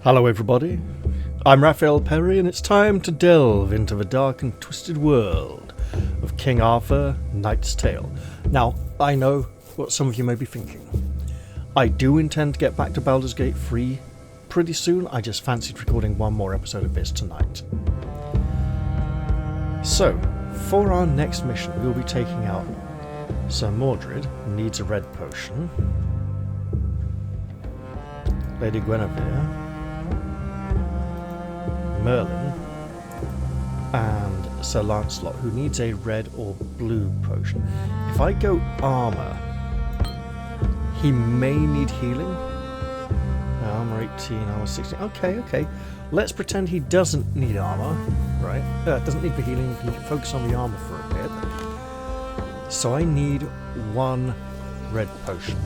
Hello everybody, I'm Raphael Perry and it's time to delve into the dark and twisted world of King Arthur, Knight's Tale. Now, I know what some of you may be thinking. I do intend to get back to Baldur's Gate 3 pretty soon, I just fancied recording one more episode of this tonight. So, for our next mission we will be taking out Sir Mordred, who needs a red potion, Lady Guinevere, Merlin, and Sir Lancelot, who needs a red or blue potion. If I go armor, he may need healing. Armor 18, armor 16. Okay. Let's pretend he doesn't need armor, right? Doesn't need the healing. We can focus on the armor for a bit. So I need one red potion.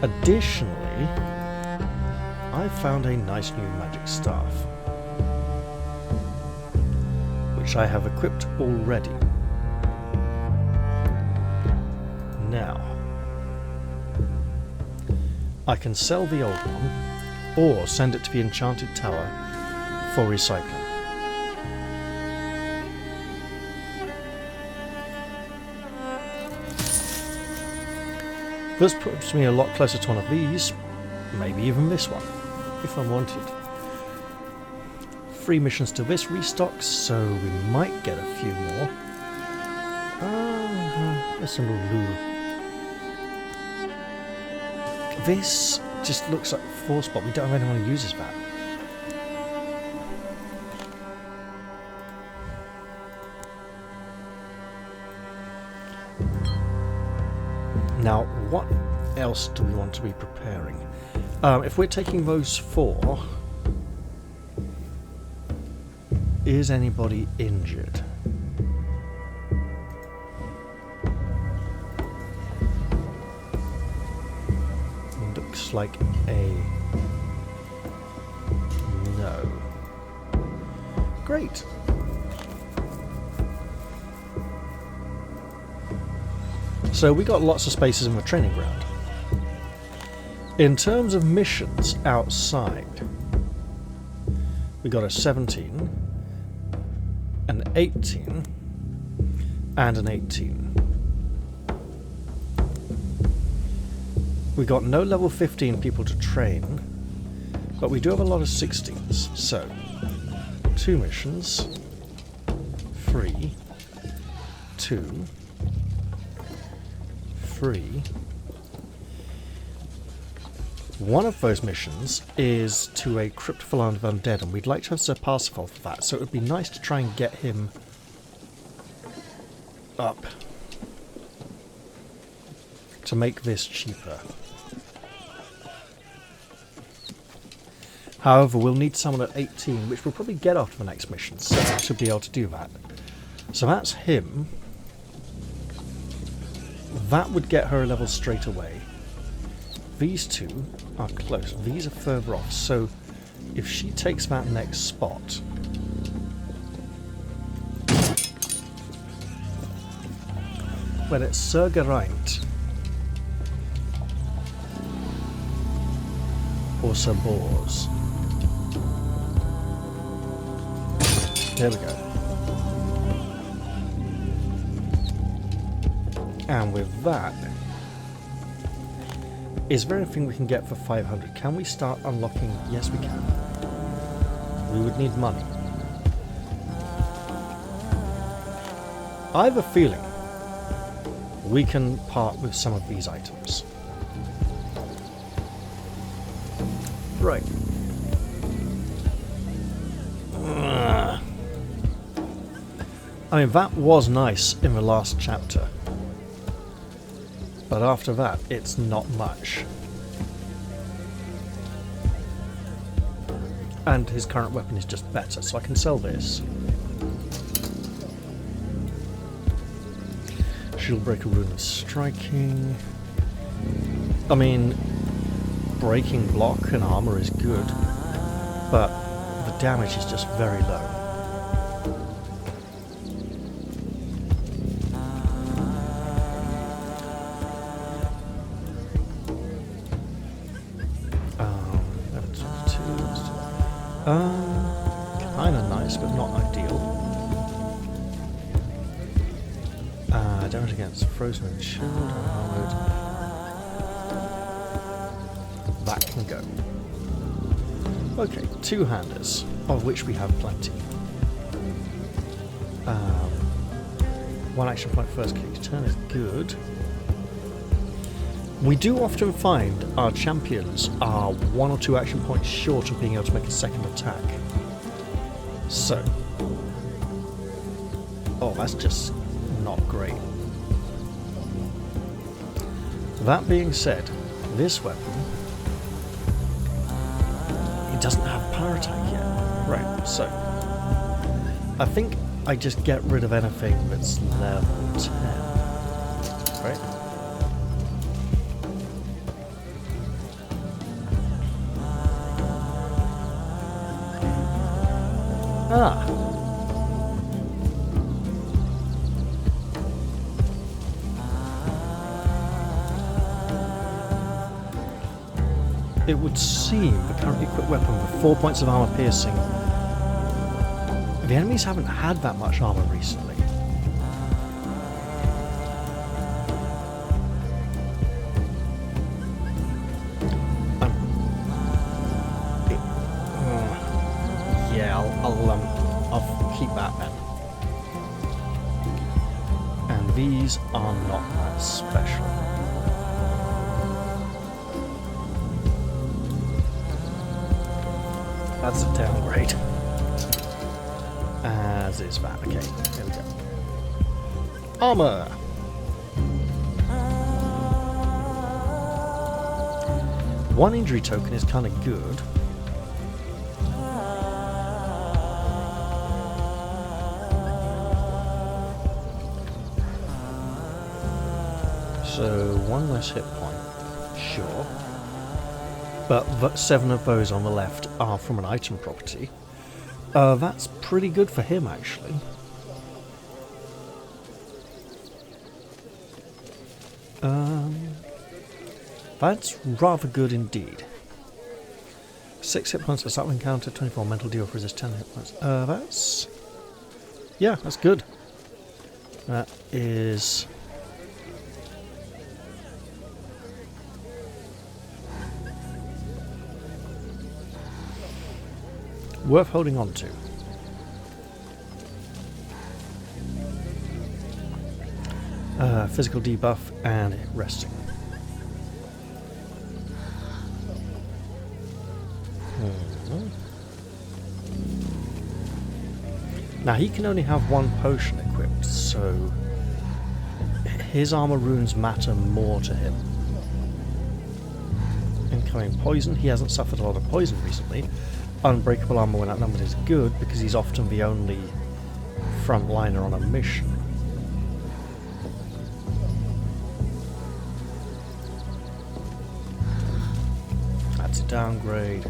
Additionally, I found a nice new magic staff, which I have equipped already. Now, I can sell the old one, or send it to the enchanted tower for recycling. This puts me a lot closer to one of these, maybe even this one, if I wanted. 3 missions to this restocks, so we might get a few more. There's some lure. This just looks like a 4-spot, we don't have anyone who uses that. Now, what else do we want to be preparing? If we're taking those 4, is anybody injured? Looks like a no. Great. So we got lots of spaces in the training ground. In terms of missions outside, we got a 17, an 18, and an 18. We got no level 15 people to train, but we do have a lot of 16s. So, 2 missions, 3, 2, 3. One of those missions is to a crypt full of undead, and we'd like to have Sir Parsifal for that, so it would be nice to try and get him up to make this cheaper. However, we'll need someone at 18, which we'll probably get after the next mission, so we should be able to do that. So that's him. That would get her a level straight away. These 2 are close. These are further off. So if she takes that next spot, well, it's Sir Geraint or Sir Bors. There we go. And with that, is there anything we can get for 500? Can we start unlocking? Yes, we can. We would need money. I have a feeling we can part with some of these items. Right. I mean, that was nice in the last chapter. But after that, it's not much. And his current weapon is just better, so I can sell this. Shieldbreaker, rune of striking. I mean, breaking block and armor is good, but the damage is just very low. Kinda nice, but not ideal. Damage against frozen and chilled and armored. That can go. Okay, two-handers, of which we have plenty. One action point first kick turn is good. We do often find our champions are 1 or 2 action points short of being able to make a second attack. So, oh, that's just not great. That being said, this weapon, it doesn't have power attack yet. Right, so I think I just get rid of anything that's level 10. Right? Ah. It would seem the currently equipped weapon with 4 points of armor piercing. The enemies haven't had that much armor recently. Yeah, I'll keep that then. And these are not that special. That's a downgrade. As is that. Okay, there we go. Armor! One injury token is kind of good. So, 1 less hit point. Sure. But 7 of those on the left are from an item property. That's pretty good for him, actually. That's rather good indeed. 6 hit points for start of encounter, 24 mental deal for resist 10 hit points. That's... yeah, that's good. That is... worth holding on to. Physical debuff and resting. Now he can only have 1 potion equipped, so his armor runes matter more to him. Incoming poison. He hasn't suffered a lot of poison recently. Unbreakable armor when outnumbered is good because he's often the only frontliner on a mission. That's a downgrade.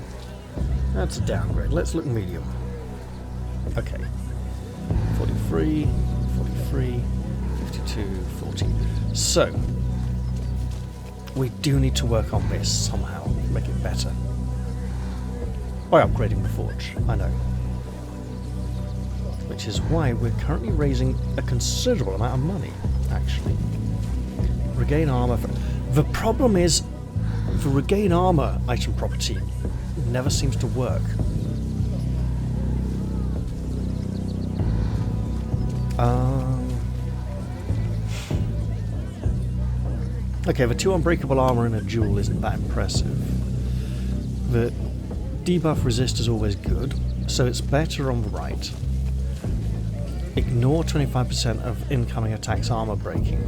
That's a downgrade. Let's look medium. Okay. 43, 43, 52, 40. So, we do need to work on this somehow, make it better. By upgrading the forge, I know. Which is why we're currently raising a considerable amount of money, actually. Regain armor. The problem is, the regain armor item property never seems to work. Okay, the 2 unbreakable armor in a duel isn't that impressive. The debuff resist is always good, so it's better on the right. Ignore 25% of incoming attacks armor breaking.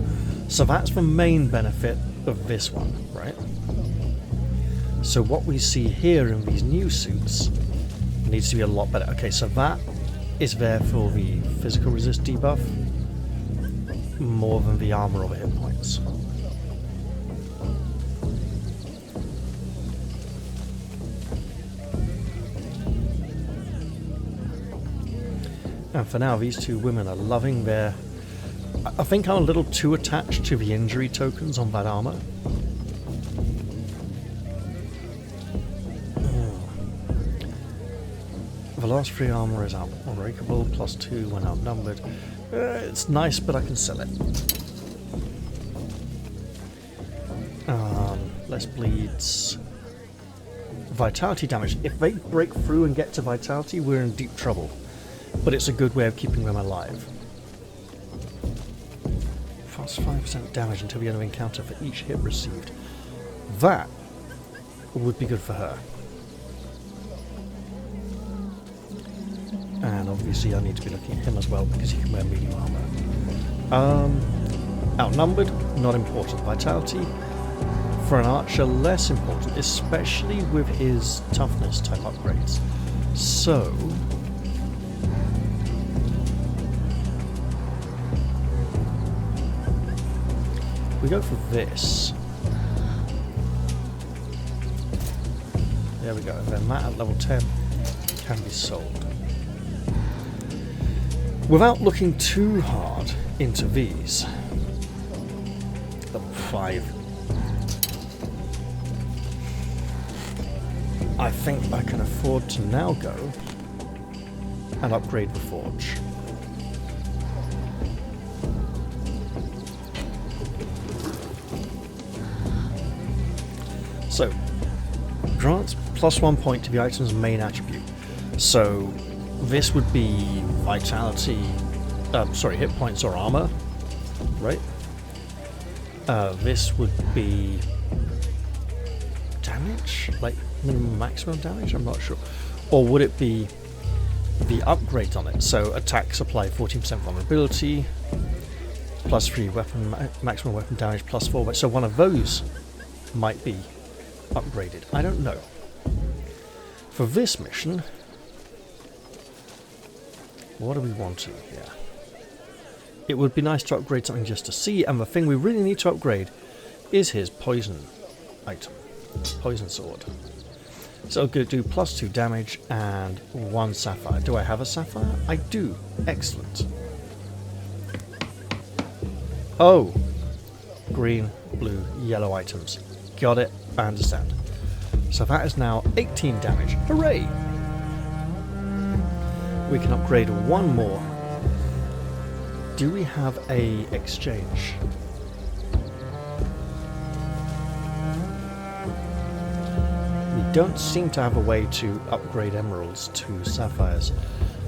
So that's the main benefit of this one, right? So what we see here in these new suits needs to be a lot better. Okay, so that is there for the physical resist debuff more than the armor over hit points. And for now, these 2 women are loving their... I think I'm a little too attached to the injury tokens on that armor. The last free armor is unbreakable, +2 when outnumbered. It's nice, but I can sell it. Less bleeds. Vitality damage. If they break through and get to vitality, we're in deep trouble. But it's a good way of keeping them alive. Plus 5% damage until the end of encounter for each hit received. That would be good for her. And obviously I need to be looking at him as well because he can wear medium armor. Outnumbered, not important. Vitality, for an archer, less important, especially with his toughness type upgrades. So we go for this. There we go. And then that at level 10 can be sold. Without looking too hard into these. Level 5. I think I can afford to now go and upgrade the forge. So, grants +1 point to the item's main attribute. So, this would be vitality, hit points or armor, right? This would be damage, like minimum maximum damage, I'm not sure. Or would it be the upgrades on it? So attacks apply 14% vulnerability, +3 weapon, maximum weapon damage, +4, so one of those might be upgraded. I don't know. For this mission, what are we wanting here? It would be nice to upgrade something just to see, and the thing we really need to upgrade is his poison item. Poison sword. So I'll go do +2 damage and 1 sapphire. Do I have a sapphire? I do. Excellent. Oh! Green, blue, yellow items. Got it. I understand. So that is now 18 damage. Hooray! We can upgrade one more. Do we have a exchange? We don't seem to have a way to upgrade emeralds to sapphires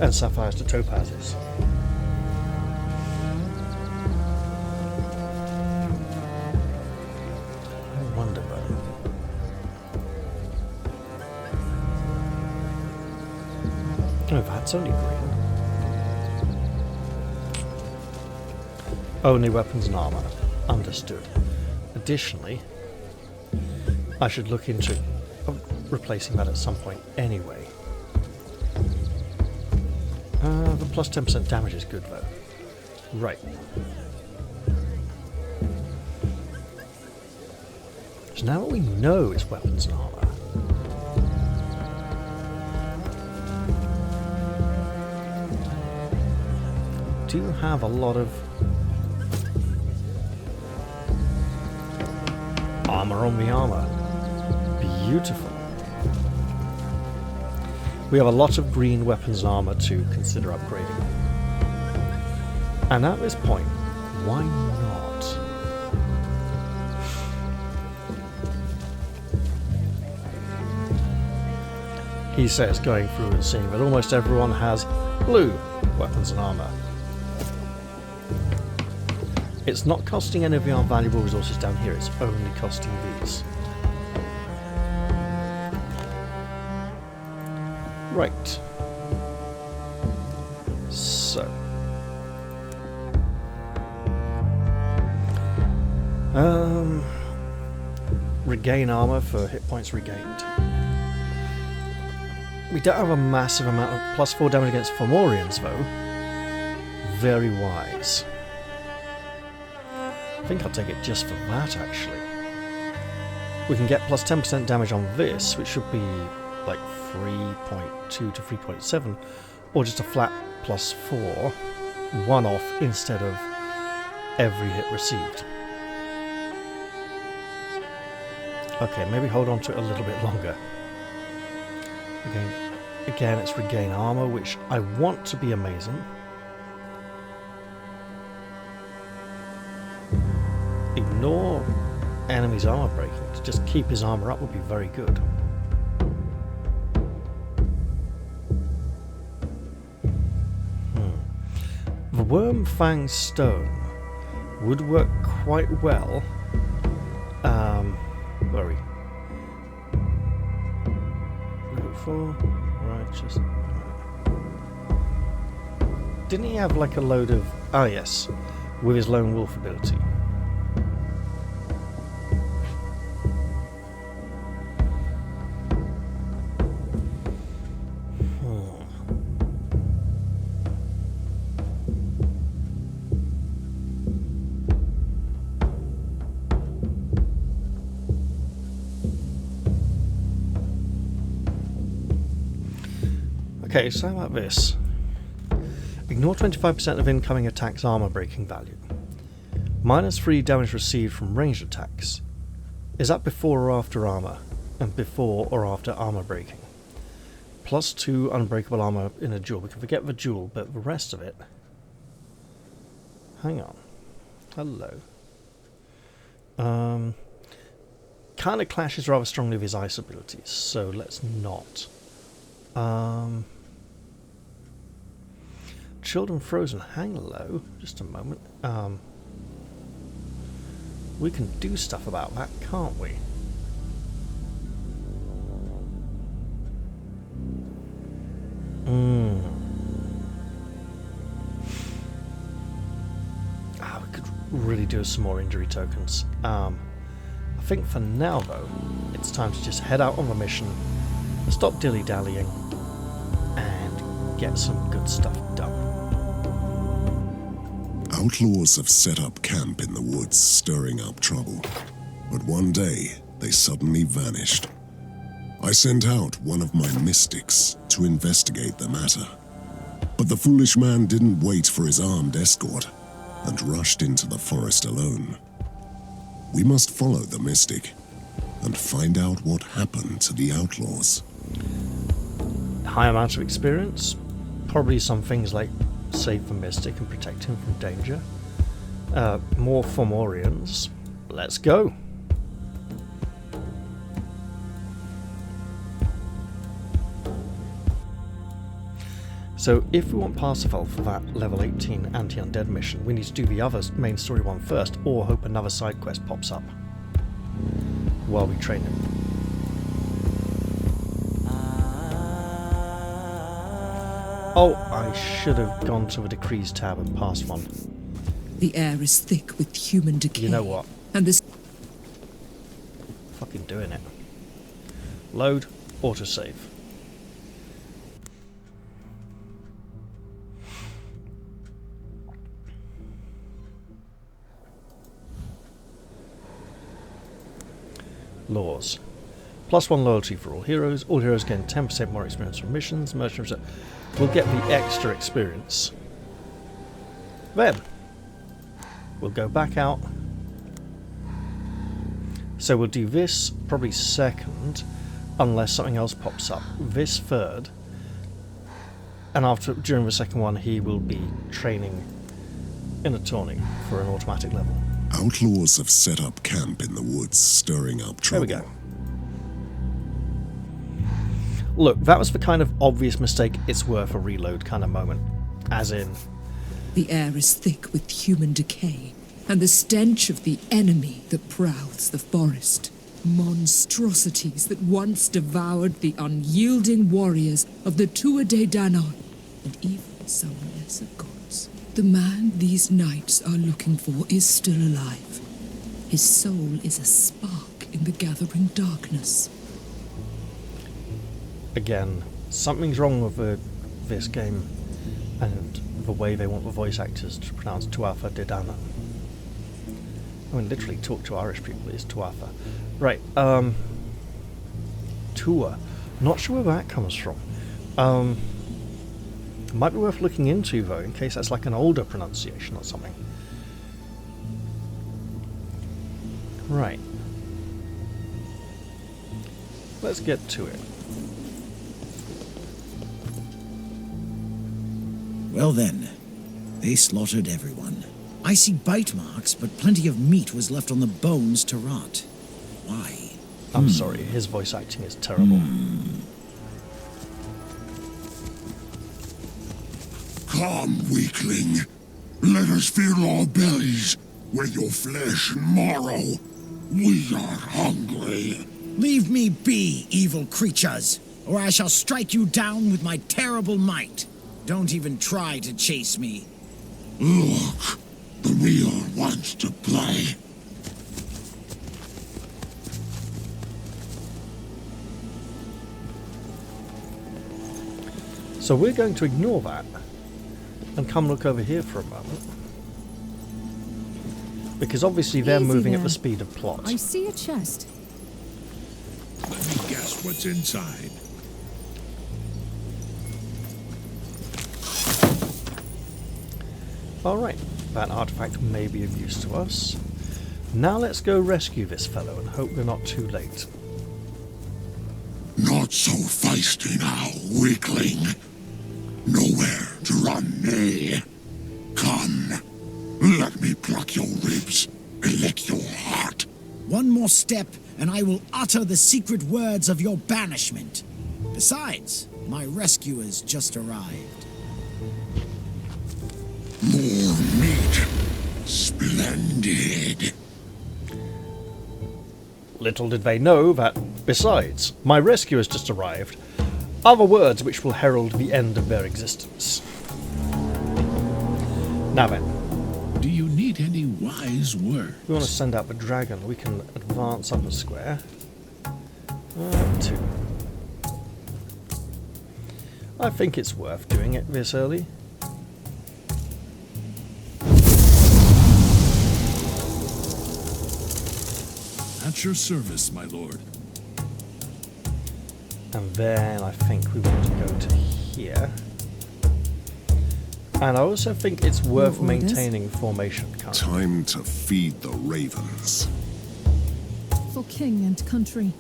and sapphires to topazes. I wonder though. Oh, that's only green. Only weapons and armor. Understood. Additionally, I should look into replacing that at some point anyway. The plus 10% damage is good though. Right. So now what we know is weapons and armor. We do have a lot of armor on the armor. Beautiful. We have a lot of green weapons and armor to consider upgrading. And at this point, why not? He says, going through and seeing that almost everyone has blue weapons and armor. It's not costing any of our valuable resources down here, it's only costing these. Right. So. Regain armor for hit points regained. We don't have a massive amount of +4 damage against Fomorians though. Very wise. I think I'll take it just for that actually. We can get plus 10% damage on this, which should be like 3.2 to 3.7, or just a flat +4, one off instead of every hit received. Okay, maybe hold on to it a little bit longer. Again, Again, it's regain armor, which I want to be amazing. Ignore enemy's armor breaking. To just keep his armor up would be very good. The Worm Fang Stone would work quite well. Where are we? Level 4. Righteous. Didn't he have like a load of... Ah, yes. With his Lone Wolf ability. Okay, so how about this? Ignore 25% of incoming attacks' armor breaking value. -3 damage received from ranged attacks. Is that before or after armor? And before or after armor breaking? +2 unbreakable armor in a duel. We can forget the duel, but the rest of it... Hang on. Hello. Kind of clashes rather strongly with his ice abilities, so let's not. Children frozen. Hang low. Just a moment. We can do stuff about that, can't we? We could really do some more injury tokens. I think for now, though, it's time to just head out on the mission, stop dilly-dallying, and get some good stuff done. Outlaws have set up camp in the woods, stirring up trouble. But one day, they suddenly vanished. I sent out one of my mystics to investigate the matter. But the foolish man didn't wait for his armed escort and rushed into the forest alone. We must follow the mystic and find out what happened to the outlaws. High amount of experience, probably some things like save the mystic and protect him from danger. More Fomorians. Let's go. So if we want Parsifal for that level 18 anti-undead mission, we need to do the other main story one first, or hope another side quest pops up while we train him. Oh, I should have gone to the decrees tab and passed one. The air is thick with human decay. You know what? And this... Fucking doing it. Load, autosave. Laws. +1 loyalty for all heroes. All heroes gain 10% more experience from missions. Mercenaries will get the extra experience. Then we'll go back out. So we'll do this probably second, unless something else pops up. This third, and during the second one, he will be training in a tourney for an automatic level. Outlaws have set up camp in the woods, stirring up trouble. There we go. Look, that was the kind of obvious mistake it's worth a reload kind of moment. As in... The air is thick with human decay, and the stench of the enemy that prowls the forest. Monstrosities that once devoured the unyielding warriors of the Tuatha Danann, and even some lesser gods. The man these knights are looking for is still alive. His soul is a spark in the gathering darkness. Again, something's wrong with this game and the way they want the voice actors to pronounce Tuatha De Danann. I mean, literally talk to Irish people is Tuatha. Right, Tua. Not sure where that comes from. Might be worth looking into, though, in case that's like an older pronunciation or something. Right. Let's get to it. Well then, they slaughtered everyone. I see bite marks, but plenty of meat was left on the bones to rot. Why? I'm sorry, his voice acting is terrible. Come, weakling. Let us fill our bellies with your flesh and marrow. We are hungry. Leave me be, evil creatures, or I shall strike you down with my terrible might. Don't even try to chase me. Look, the wheel wants to play. So we're going to ignore that and come look over here for a moment. Because obviously they're Easy moving at there. the speed of plot. I see a chest. Let me guess what's inside. Alright, that artifact may be of use to us. Now let's go rescue this fellow and hope we're not too late. Not so feisty now, weakling. Nowhere to run, nay. Come, let me pluck your ribs and lick your heart. One more step, and I will utter the secret words of your banishment. Besides, my rescuers just arrived. More meat. Splendid. Little did they know that, besides, my rescuers just arrived, are the words which will herald the end of their existence. Now then, Do you need any wise words? we want to send out the dragon. We can advance up a square. 2. I think it's worth doing it this early. At your service, my lord. And then I think we want to go to here. And I also think it's worth Your orders? maintaining formation currently. Time to feed the ravens. For king and country.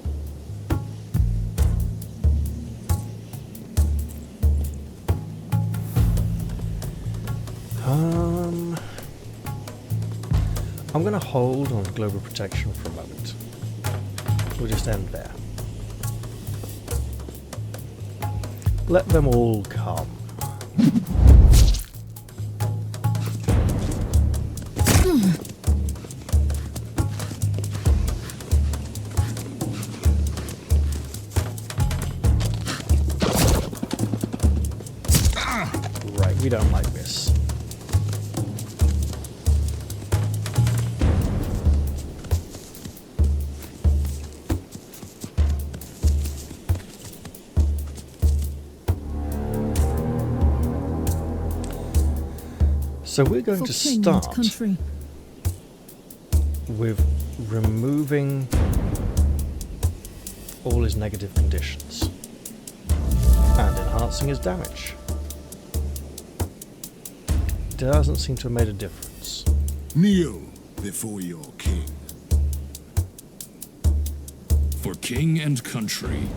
I'm going to hold on global protection for a moment. We'll just end there. Let them all come. Right, we don't like this. So we're going For to king start and country. with removing all his negative conditions and enhancing his damage. Doesn't seem to have made a difference. Kneel before your king. For king and country.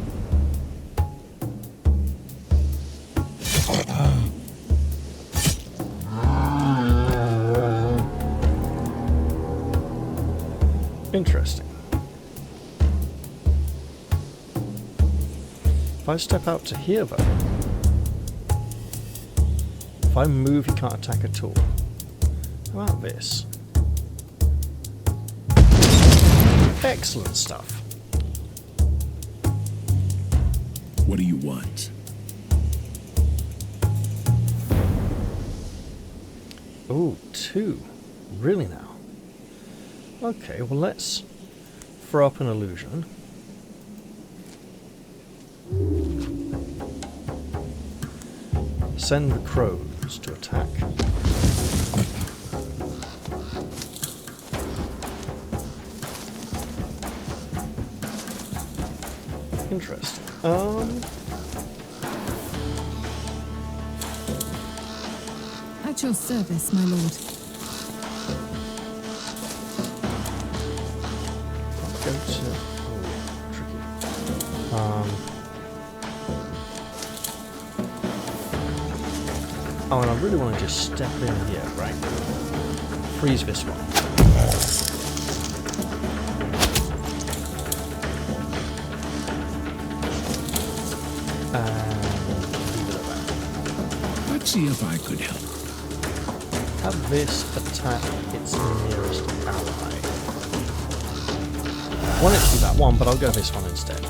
Interesting. If I step out to here though, if I move he can't attack at all. How about this? Excellent stuff. What do you want? Oh, 2. Really now? Okay, well let's throw up an illusion. Send the crows to attack. Interesting. At your service, my lord. Go to... Oh, tricky. Oh, and I really want to just step in here, right? Freeze this one. And leave it at that. Let's see if I could help. Have this attack its nearest ally. I want it to be that one, but I'll go this one instead.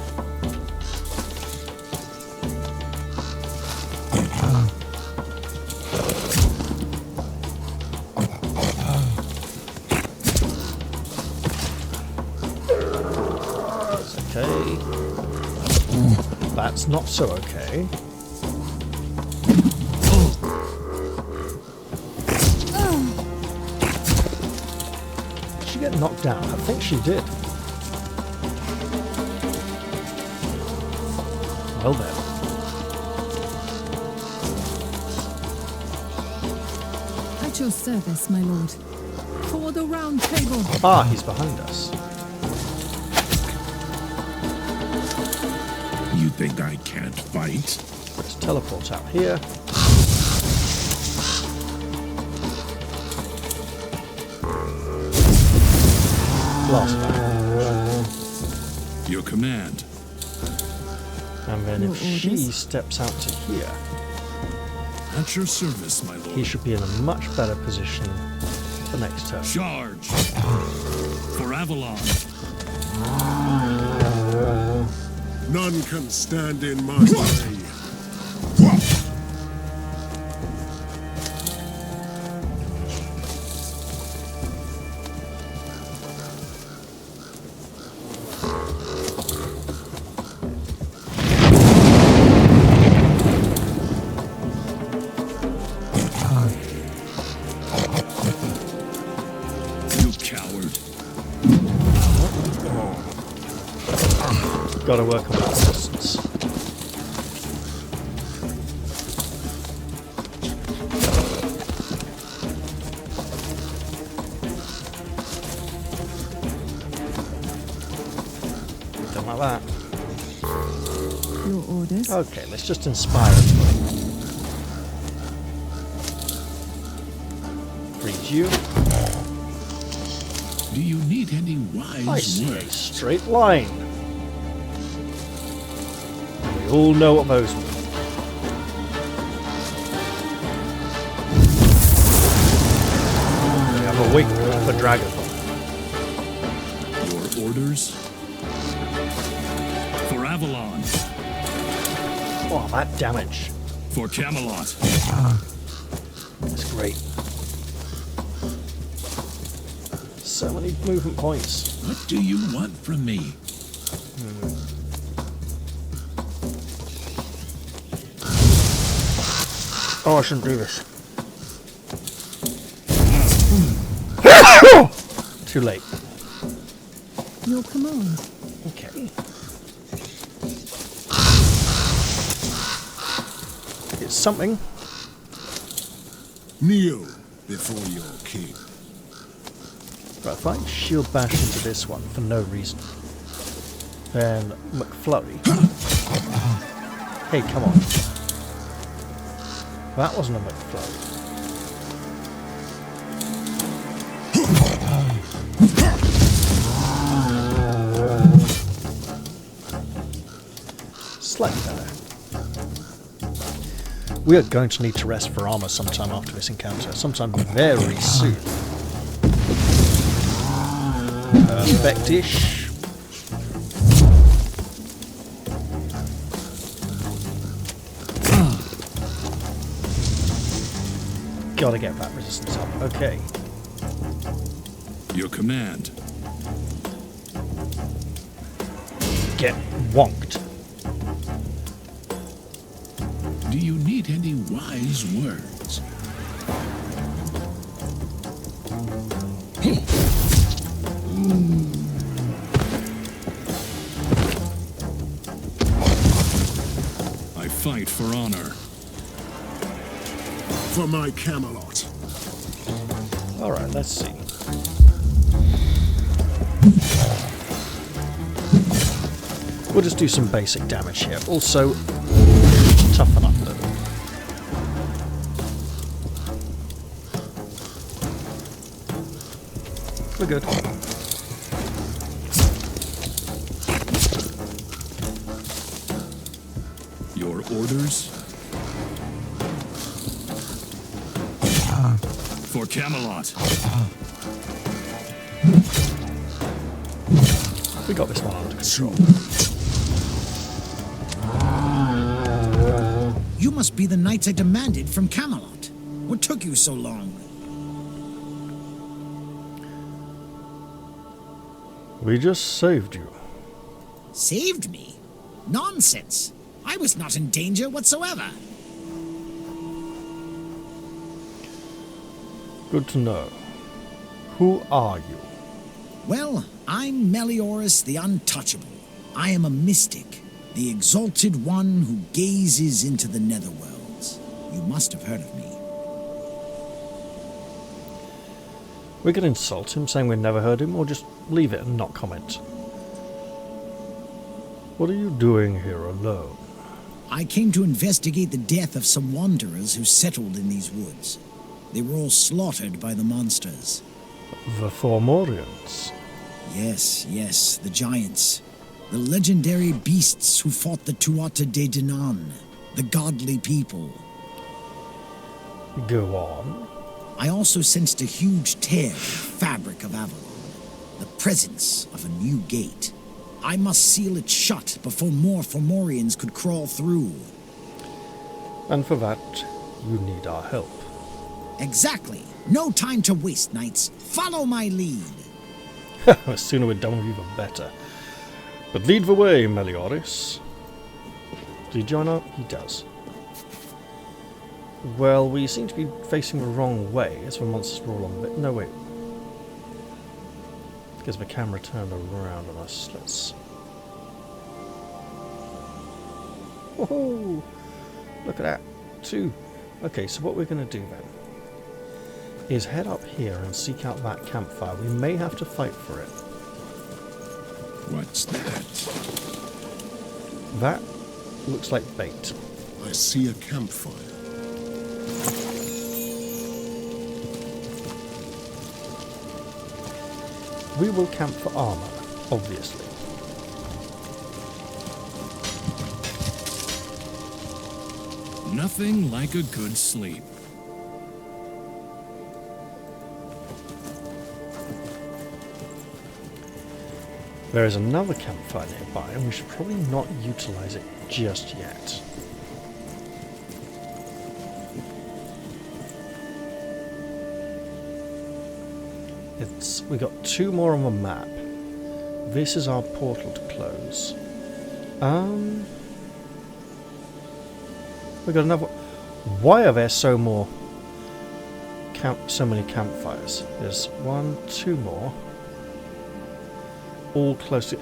That's okay. That's not so okay. Did she get knocked down? I think she did. Well then. At your service, my lord. For the round table. Ah, he's behind us. You think I can't fight? Let's teleport out here. Blast back. Your command. And then Your if she orders? steps out to here, At your service, my he lord. should be in a much better position for next turn. Charge! For Avalon. None can stand in my way. You coward. Gotta work on that distance. Don't like that. Your orders. Okay, let's just inspire it. Freeze you. Do you need any I wise see a words? straight line. We all know what those mean. We have a wing for Dragonfly. Your orders? For Avalon. Oh, that damage. For Camelot. That's great. So many movement points. What do you want from me? Oh, I shouldn't do this. Too late. Your command. Okay. It's something. Kneel before your king. Right, if I shield bash into this one for no reason, then McFlurry. Hey, come on. That wasn't a McFlurry. Slightly better. We are going to need to rest for armor sometime after this encounter, sometime very soon. Perfect-ish. Gotta get that resistance up. Okay. Your command. Get wonked. Do you need any wise words? I fight for honor. For my Camelot. Alright, let's see. We'll just do some basic damage here. Also, toughen up a little. we're good. Your orders? For Camelot. We got this one under control. You must be the knights I demanded from Camelot. What took you so long? We just saved you. Saved me? Nonsense. I was not in danger whatsoever. Good to know. Who are you? Well, I'm Melioras the Untouchable. I am a mystic, the exalted one who gazes into the netherworlds. You must have heard of me. We could insult him, saying we've never heard him, or just leave it and not comment. What are you doing here alone? I came to investigate the death of some wanderers who settled in these woods. They were all slaughtered by the monsters. The Fomorians. Yes, the giants. The legendary beasts who fought the Tuatha De Danann, the godly people. Go on. I also sensed a huge tear in the fabric of Avalon, the presence of a new gate. I must seal it shut before more Fomorians could crawl through. And for that, you need our help. Exactly. No time to waste, knights. Follow my lead. The sooner we're done with you, the better. But lead the way, Melioras. Does he join up? He does. Well, we seem to be facing the wrong way as the monsters roll on a bit. No, wait. Because the camera turned around on us. Let's... Whoa! Look at that. 2. Okay, so what we're going to do then is head up here and seek out that campfire. We may have to fight for it. What's that? That looks like bait. I see a campfire. We will camp for armor, obviously. Nothing like a good sleep. There is another campfire nearby, and we should probably not utilize it just yet. We got 2 more on the map. This is our portal to close. We got another. Why are there so many campfires? There's 1, 2 more. All close to...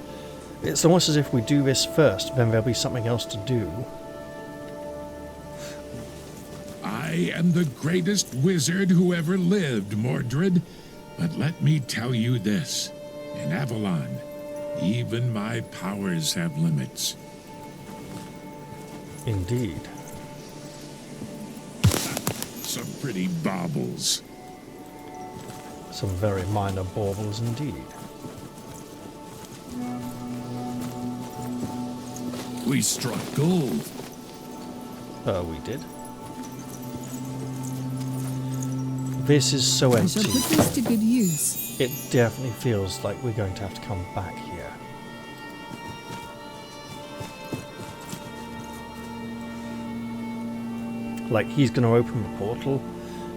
It's almost as if we do this first, then there'll be something else to do. I am the greatest wizard who ever lived, Mordred. But let me tell you this. In Avalon, even my powers have limits. Indeed. Some pretty baubles. Some very minor baubles indeed. We struck gold. We did. This is so I shall empty. put this to good use. It definitely feels like we're going to have to come back here. Like he's going to open the portal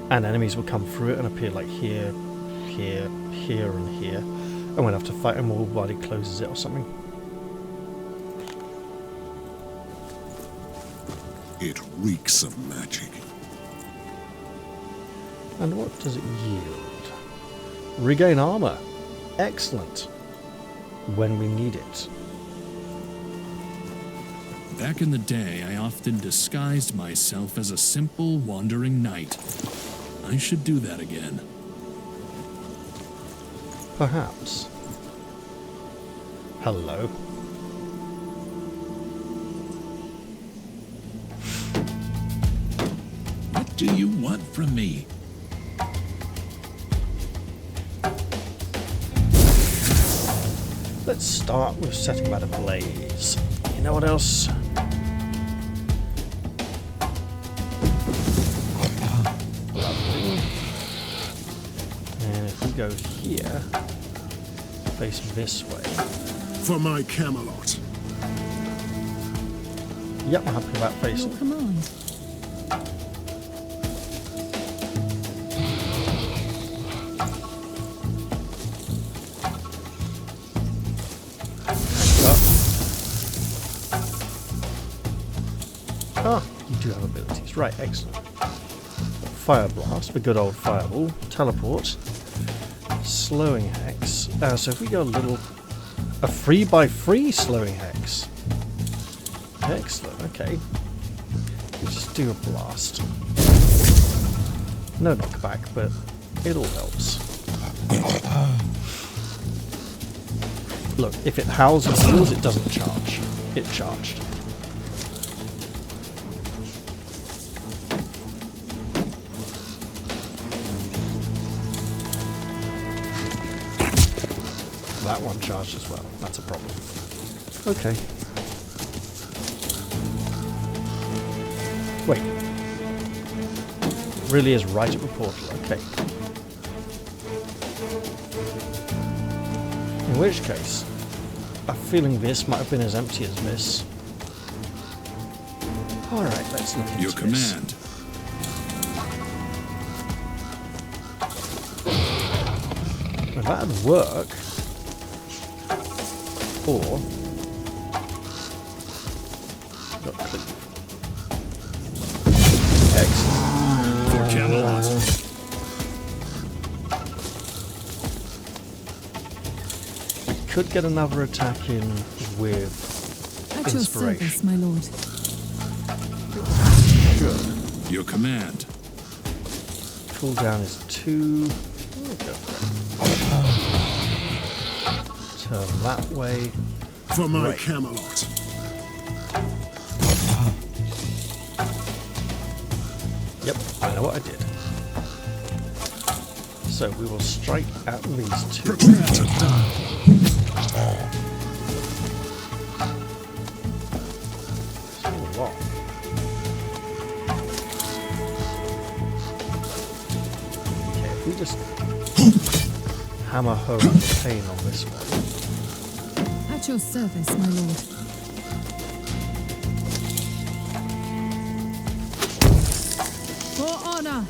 and enemies will come through it and appear like here, here, here and here. And we'll have to fight him all while he closes it or something. It reeks of magic. And what does it yield? Regain armor. Excellent. When we need it. Back in the day, I often disguised myself as a simple wandering knight. I should do that again. Perhaps. Hello. What do you want from me? Let's start with setting that ablaze. You know what else? Lovely. And if we go here, face this way. For my Camelot. Yep, I'm happy with that Your facing. command. Ah, you do have abilities. Right, excellent. Fire Blast, the good old fireball. Teleport. Slowing Hex. So if we go a 3x3 slowing Hex. Excellent, okay. We just do a blast. No knockback, but it all helps. Look, if it howls and heals, it doesn't charge. It charged. That one charged as well. That's a problem. Okay. Wait. It really is right at the portal. Okay. In which case, I'm feeling this might have been as empty as this. Alright, let's look into Your this. command. Now that'd work. Or got cleave. Excellent. For Camelot. Could get another attack in with At your inspiration. service, my lord. Good. Your command. Cooldown is 2. We'll go for it. Turn that way. For my Right. Camelot. Yep, I know what I did. So we will strike at these two. Prepare to die. It's all long. Okay, if we just hammer her out the pain on this one. At your service, my lord. For honor.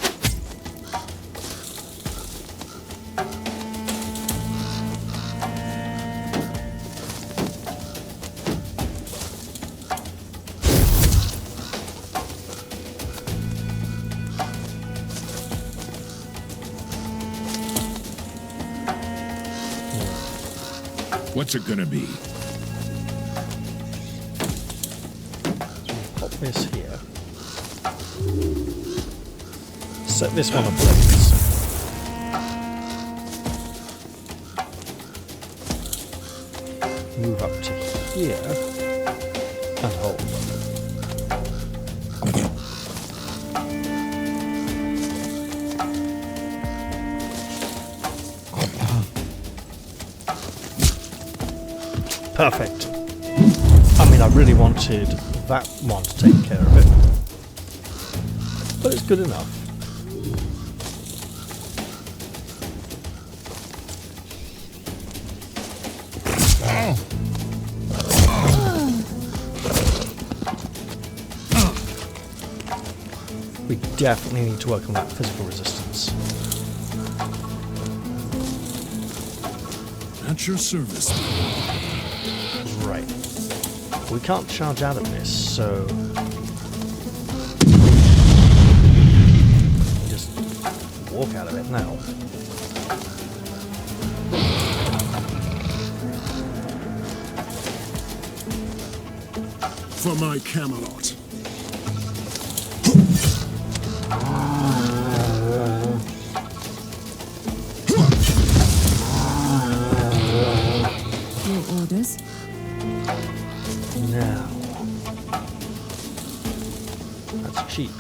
What's it gonna be? Pop this here. Set this one ablaze. Move up to here and hold. Perfect. I mean, I really wanted that one to take care of it, but it's good enough. We definitely need to work on that physical resistance. At your service. Right. We can't charge out of this, so just walk out of it now. For my Camelot. Your orders. Now. That's cheap.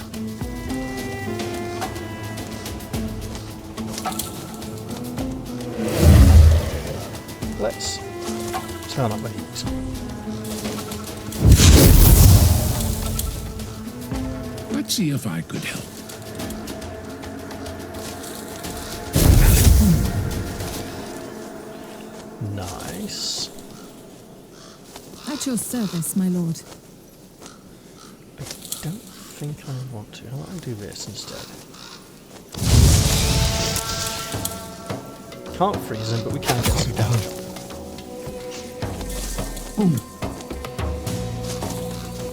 Let's turn up the heat. Let's see if I could help. Nice. At your service, my lord. I don't think I want to. How about I do this instead? Can't freeze him, but we can get some damage.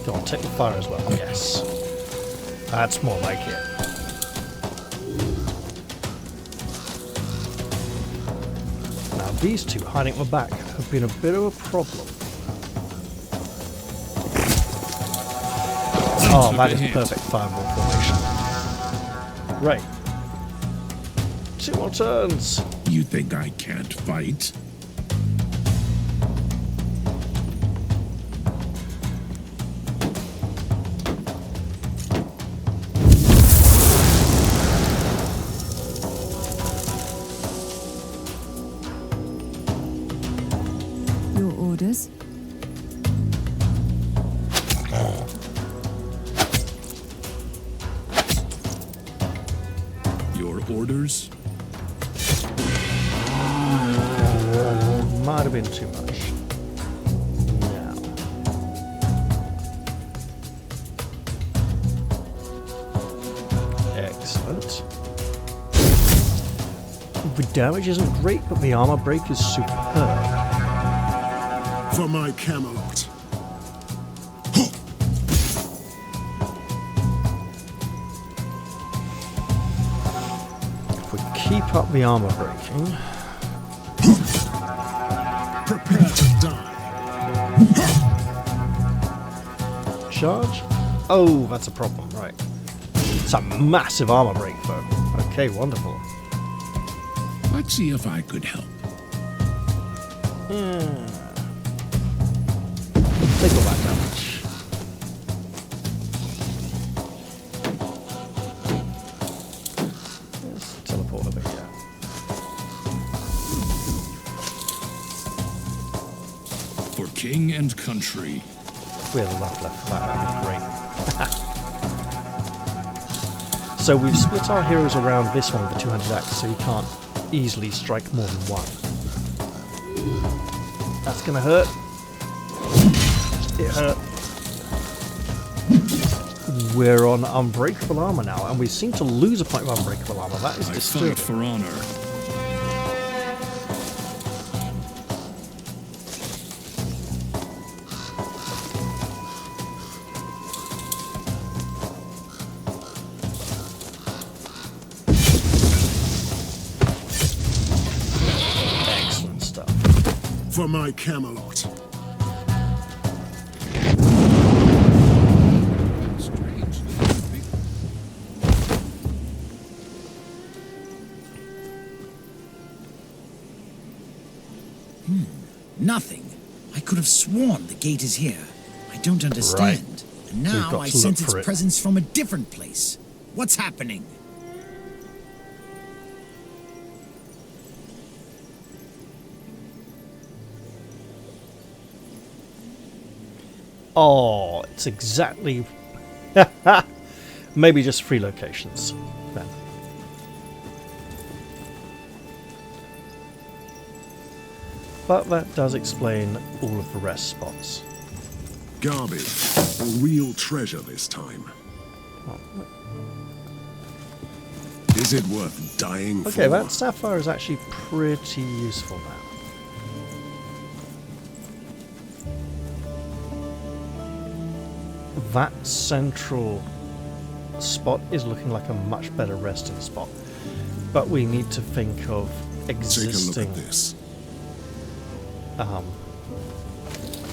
Go on, take the fire as well. Yes. That's more like it. Now these two hiding at my back have been a bit of a problem. Oh, that is perfect fireball formation. Right. 2 more turns. You think I can't fight? Your orders? Your orders? Might have been too much. Now. Excellent. The damage isn't great, but the armor break is superb. For my Camelot. If we keep up the armor breaking, Prepare to die. charge? Oh, that's a problem, right. It's a massive armor break, though. Okay, wonderful. Let's see if I could help. Take all that damage. Let's teleport over here. For king and country. We have enough left for that, that'd be great. So we've split our heroes around this one with the 200 axe, so you can't easily strike more than one. That's gonna hurt. It hurt. We're on unbreakable armor now, and we seem to lose a point of unbreakable armor. That is I disturbing. fight for honor. Excellent stuff. For my Camelot. Nothing. I could have sworn the gate is here. I don't understand. And We've now got I to look sense its for it. presence from a different place. What's happening? Oh, it's exactly... Maybe just 3 locations, then. But that does explain all of the rest spots. Garbage. A real treasure this time. Is it worth dying for? Okay, that sapphire is actually pretty useful now. That central spot is looking like a much better resting spot. But we need to think of Take a look existing at this.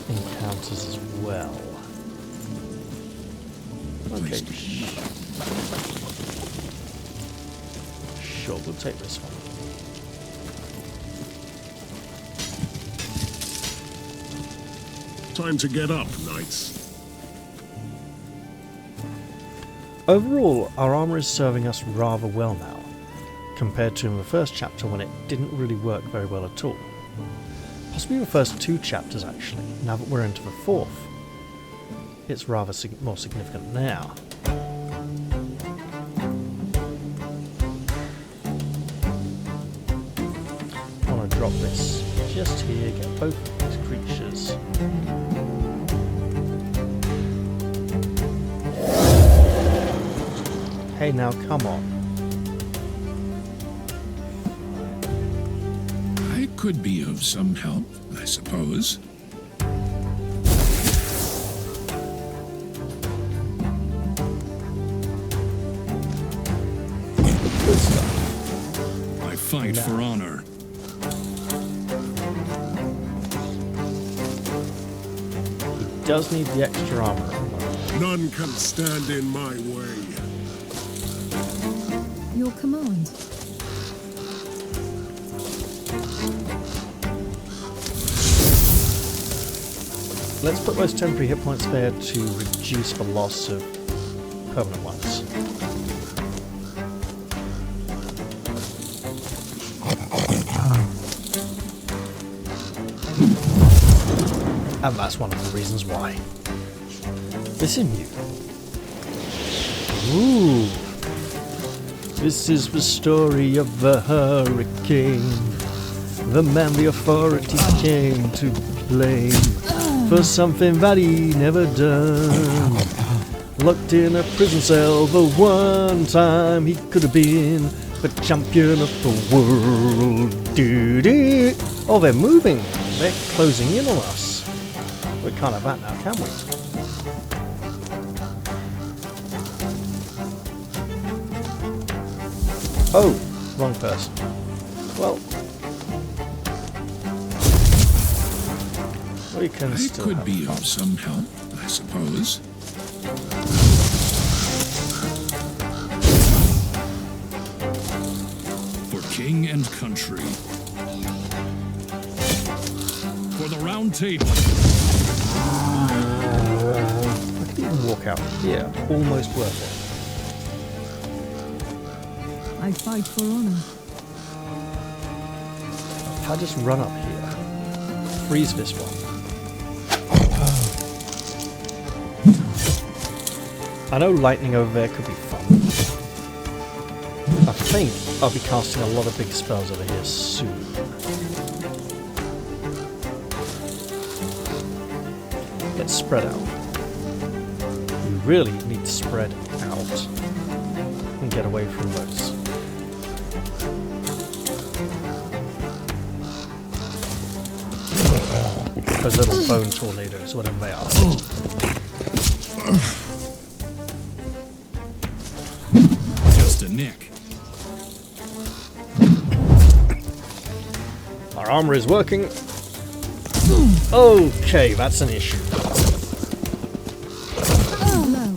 encounters as well. Okay. Sure, we'll take this one. Time to get up, knights. Overall, our armor is serving us rather well now, compared to in the first chapter when it didn't really work very well at all. Possibly the first 2 chapters, actually. Now that we're into the 4th, it's rather more significant now. I want to drop this just here, get both of these creatures. Hey, now come on. I could be of some help, I suppose. Good stuff. I fight for honor. He does need the extra armor. None can stand in my way. Your command. Let's put those temporary hit points there to reduce the loss of permanent ones. And that's one of the reasons why. Listen, you. Ooh. This is the story of the hurricane. The man the authorities came to blame for something that he never done. Locked in a prison cell the one time he could have been the champion of the world. Doo-doo. Oh, they're moving. They're closing in on us. We can't have that now, can we? Oh, wrong person. Well, we can I still could have be fun. of some help, I suppose. For king and country. For the round table. I could even walk out here. Almost worth it. I fight for honor. If I just run up here, freeze this one. I know lightning over there could be fun. I think I'll be casting a lot of big spells over here soon. Let's spread out. We really need to spread out and get away from those. Those little bone tornadoes, whatever they are. Just a nick. Our armor is working. Okay, that's an issue. Blow.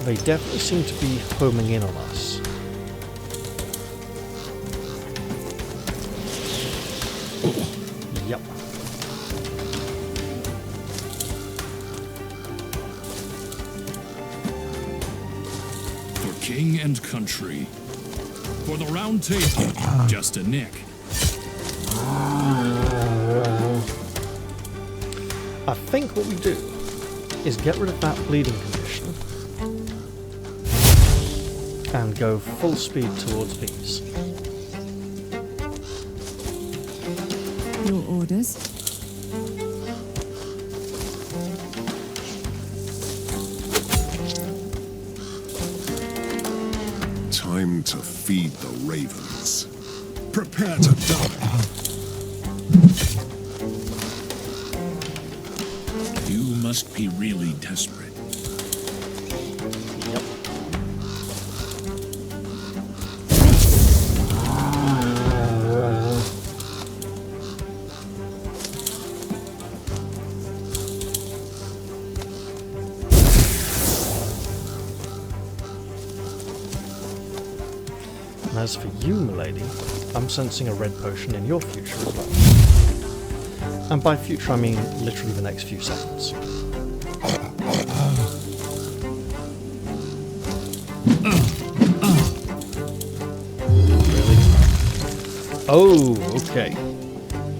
They definitely seem to be homing in on us. Yep. For king and country. For the round table. Just a nick. I think what we do is get rid of that bleeding condition and go full speed towards these. Your orders. Time to feed the ravens. Prepare to die. You must be really desperate. Yep. And as for you, milady, I'm sensing a red potion in your future as well. And by future, I mean literally the next few seconds. Really? Oh, okay.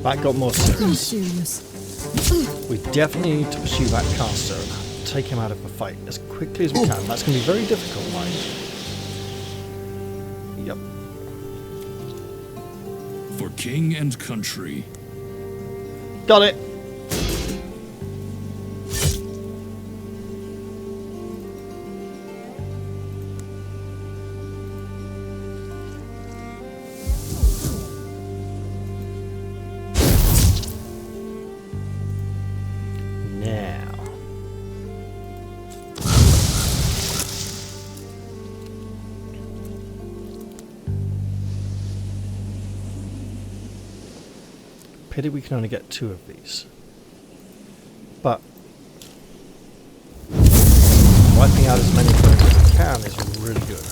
That got more Too serious. serious. We definitely need to pursue that caster and take him out of the fight as quickly as we can. That's going to be very difficult, mind. Yep. For king and country. Got it. Now. Pity we can only get 2 of these. But wiping out as many foes as we can is really good.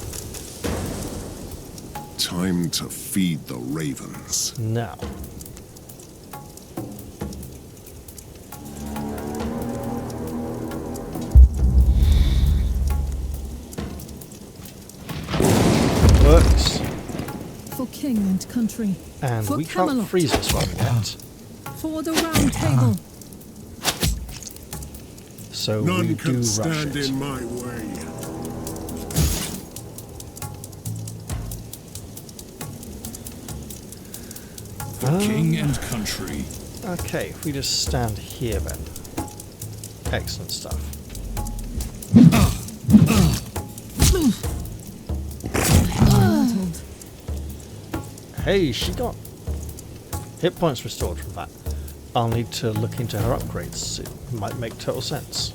Time to feed the ravens. Now. Works. For king and country. And For we Camelot. can't freeze this one yet. For the round table. So we None do can rush stand it. in my way. For king and country. Okay, if we just stand here then. Excellent stuff. Unsettled. Hey, she got hit points restored from that. I'll need to look into her upgrades. It might make total sense.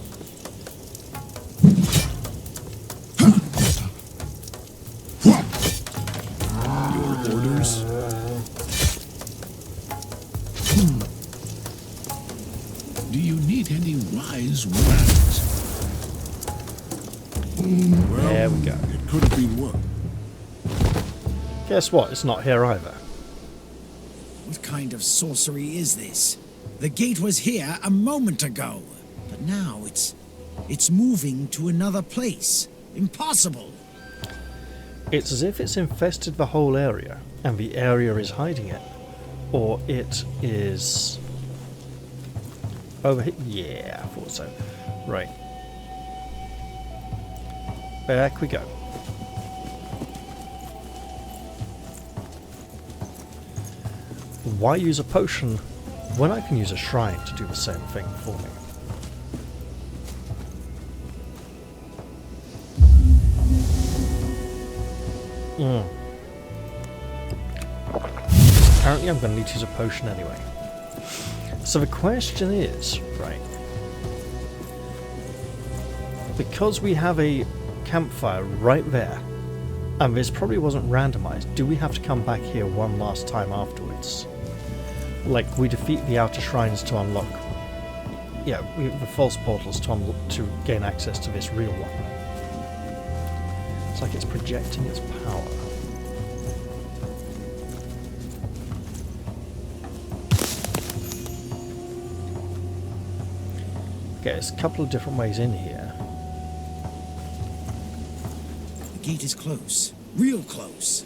Your orders? Do you need any wise words? There we go. It could have been worse. Guess what? It's not here either. What kind of sorcery is this? The gate was here a moment ago, but now it's moving to another place. Impossible. It's as if it's infested the whole area, and the area is hiding it. Or it is over here. Yeah, I thought so. Right. Back we go. Why use a potion when I can use a shrine to do the same thing for me? Apparently I'm going to need to use a potion anyway. So the question is, right, because we have a campfire right there, and this probably wasn't randomized, do we have to come back here one last time afterwards? Like, we defeat the outer shrines to unlock... Yeah, the false portals to gain access to this real one. It's like it's projecting its power. Okay, there's a couple of different ways in here. The gate is close. Real close.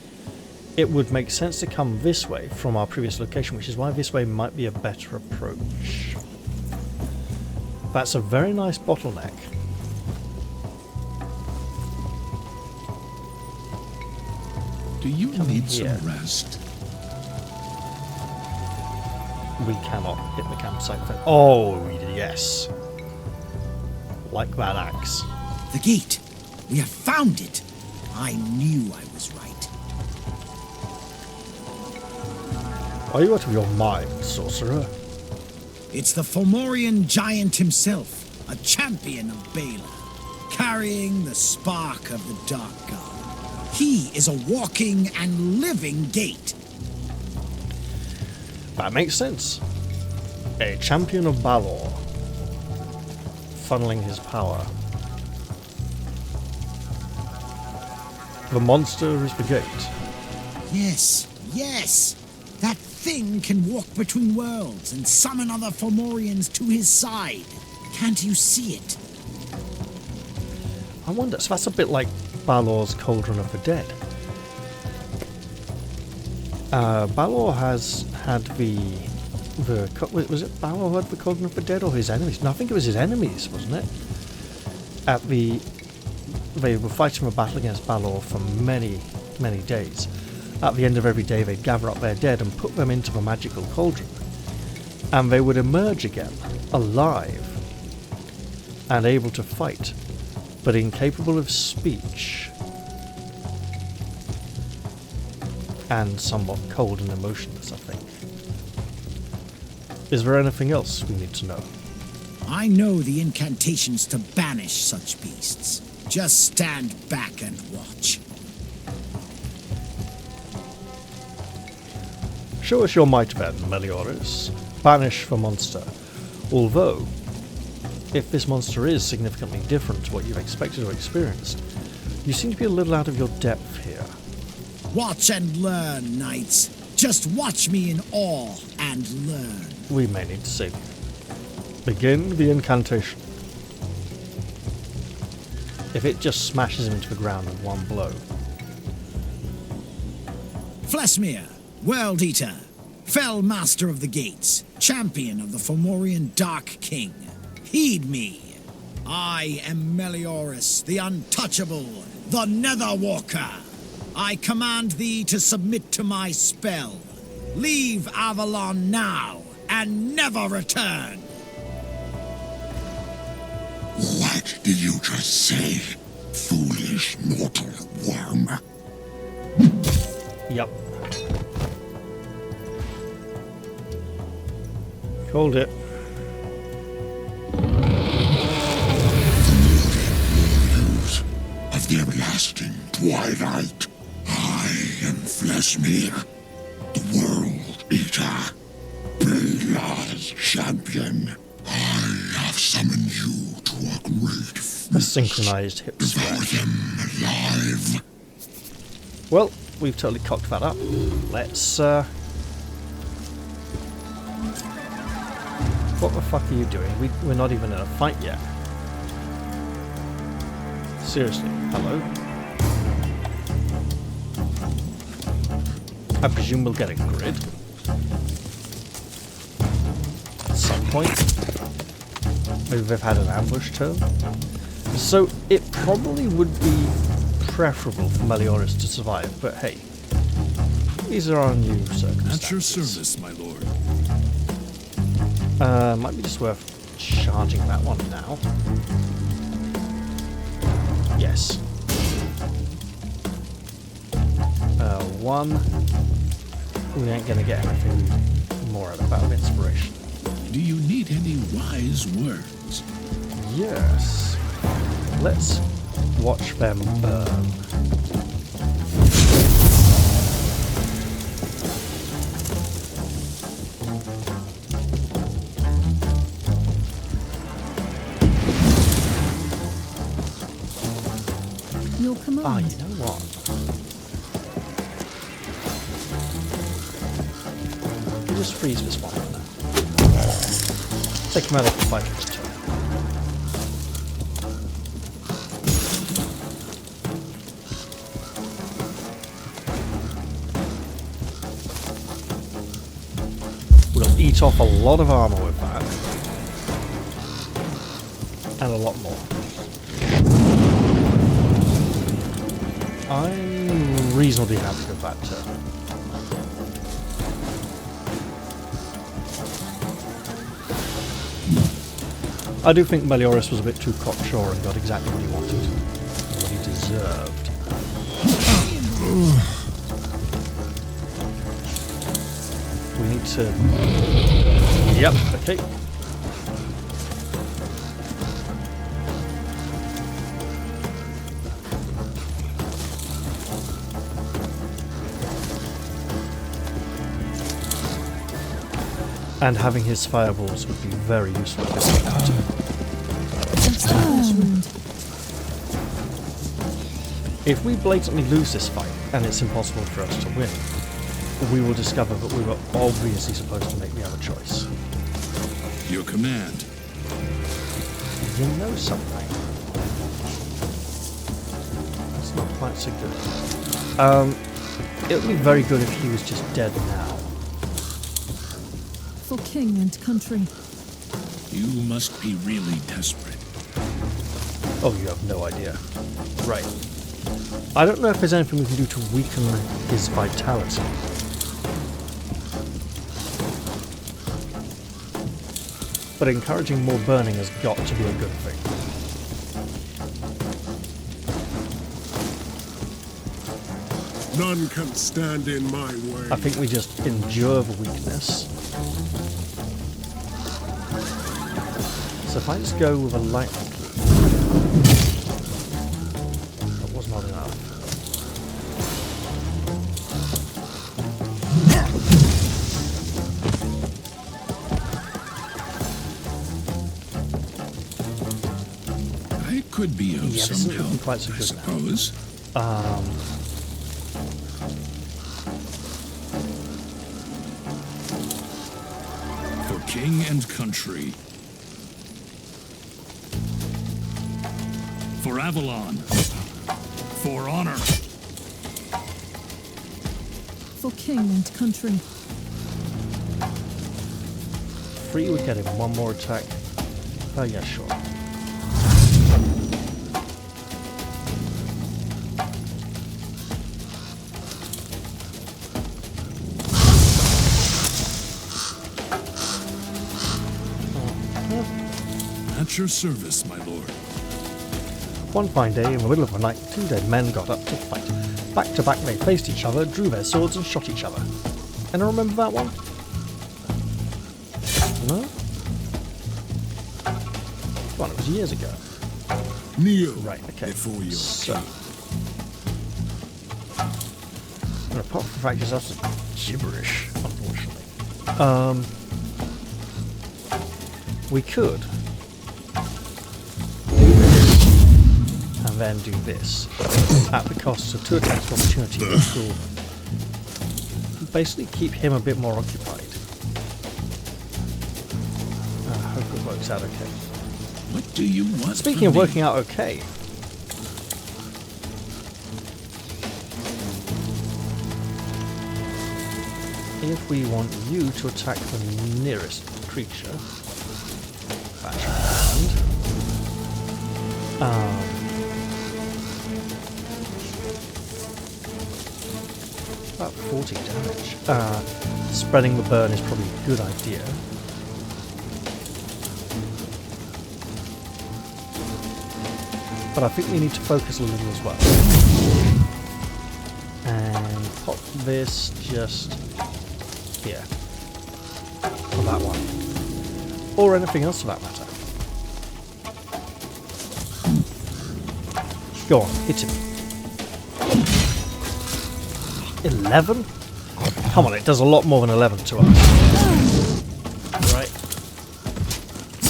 It would make sense to come this way from our previous location, which is why this way might be a better approach. That's a very nice bottleneck. Do you Come need here. some rest? We cannot hit the campsite. Oh, yes. Like that axe. The gate. We have found it. I knew I was right. Are you out of your mind, sorcerer? It's the Fomorian giant himself, a champion of Bela, carrying the spark of the Dark God. He is a walking and living gate. That makes sense. A champion of Balor. Funneling his power. The monster is the gate. Yes, yes. That thing can walk between worlds and summon other Fomorians to his side. Can't you see it? I wonder, so that's a bit like Balor's Cauldron of the Dead. Balor has had was it Balor who had the Cauldron of the Dead or his enemies? No, I think it was his enemies, wasn't it? They were fighting a battle against Balor for many, many days. At the end of every day they'd gather up their dead and put them into the magical cauldron. And they would emerge again, alive, and able to fight, but incapable of speech, and somewhat cold and emotionless, I think. Is there anything else we need to know? I know the incantations to banish such beasts. Just stand back and watch. Show us your might then, Meliodas. Banish the monster. Although, if this monster is significantly different to what you've expected or experienced, you seem to be a little out of your depth here. Watch and learn, knights. Just watch me in awe and learn. We may need to save you. Begin the incantation. If it just smashes him into the ground with one blow. Flesmir, World Eater, Fell Master of the Gates, Champion of the Fomorian Dark King, heed me. I am Meliodas, the Untouchable, the Netherwalker. I command thee to submit to my spell. Leave Avalon now and never return. What did you just say, foolish mortal worm? Yep. Called it. Warriors of the everlasting twilight, I am Flesmir, the World Eater, Bela's champion. I have summoned you to a great feast. A synchronized hip Devour swag. them alive. Well, we've totally cocked that up. Let's, what the fuck are you doing? We're not even in a fight yet. Seriously, hello? I presume we'll get a grid. At some point. Maybe they've had an ambush turn. So, it probably would be preferable for Meliodas to survive, but hey. These are our new circumstances. At your service, my lord. Might be just worth charging that one now. Yes. One. We ain't gonna get anything more out of inspiration. Do you need any wise words? Yes. Let's watch them burn. Your command. Ah, you know what? We'll just freeze this one for now. Take him out of the fight this turn. We'll eat off a lot of armor with that. And a lot more. I'm reasonably happy with that turn. I do think Meliodas was a bit too cocksure and got exactly what he wanted. What he deserved. We need to... Yep, okay. And having his fireballs would be very useful at this point. If we blatantly lose this fight, and it's impossible for us to win, we will discover that we were obviously supposed to make the other choice. Your command. You know something. It's not quite so good. It would be very good if he was just dead now. For king and country. You must be really desperate. Oh, you have no idea. Right. I don't know if there's anything we can do to weaken his vitality. But encouraging more burning has got to be a good thing. None can stand in my way. I think we just endure the weakness. So if I just go with a lightning key. That was not enough. I could be of Yeah, this some isn't looking help, quite so I good now. suppose. For king and country. For Avalon. For honor. For king and country. 3 would get him, 1 more attack. Oh yeah, sure. At your service, my lord. One fine day, in the middle of the night, 2 dead men got up to fight. Back to back they faced each other, drew their swords and shot each other. Anyone remember that one? No? Well, it was years ago. Kneel Right, okay. before your So, king. and apart from the fact it's also gibberish, unfortunately. We could do this and then do this at the cost of 2 attacks of opportunity, which will basically keep him a bit more occupied. I hope it works out okay. What do you want? Speaking of from me? working out okay, if we want you to attack the nearest creature, that should be grand. About 40 damage. Spreading the burn is probably a good idea. But I think we need to focus a little as well. And pop this just here. For that one. Or anything else for that matter. Go on, hit him. 11? Come on, it does a lot more than 11 to us. Right.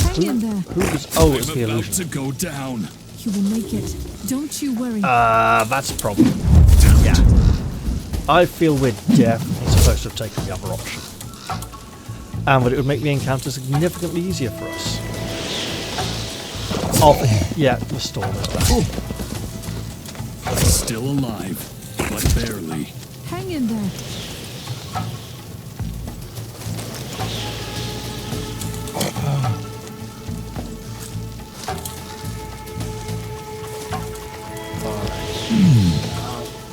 Hang in there. Who was... Oh, it's I'm the about illusion. to go down. You will make it. Don't you worry. That's a problem. Yeah. I feel we're definitely supposed to have taken the other option. And that it would make the encounter significantly easier for us. Oh, yeah, the storm is back. Still alive, but barely. Hang in there.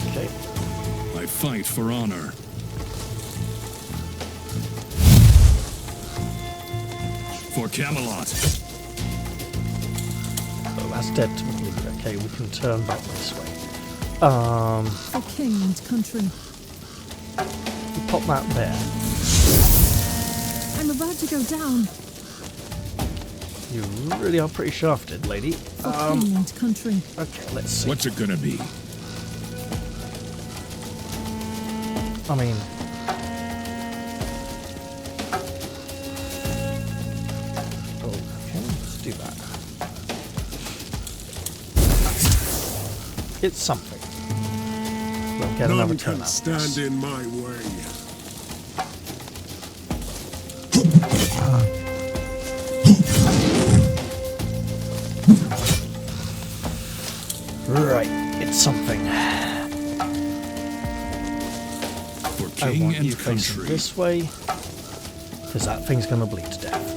Okay. I fight for honor. For Camelot. Oh, that's dead to me. Okay, we can turn back this way. For king and country. Pop that there. I'm about to go down. You really are pretty shafted, lady. For king and country. Okay, let's see. What's it gonna be? I mean... Okay, let's do that. It's something. We'll get another None turn can out of stand this. in my way. Right, it's something. I king want and you facing country. this way, because that thing's going to bleed to death.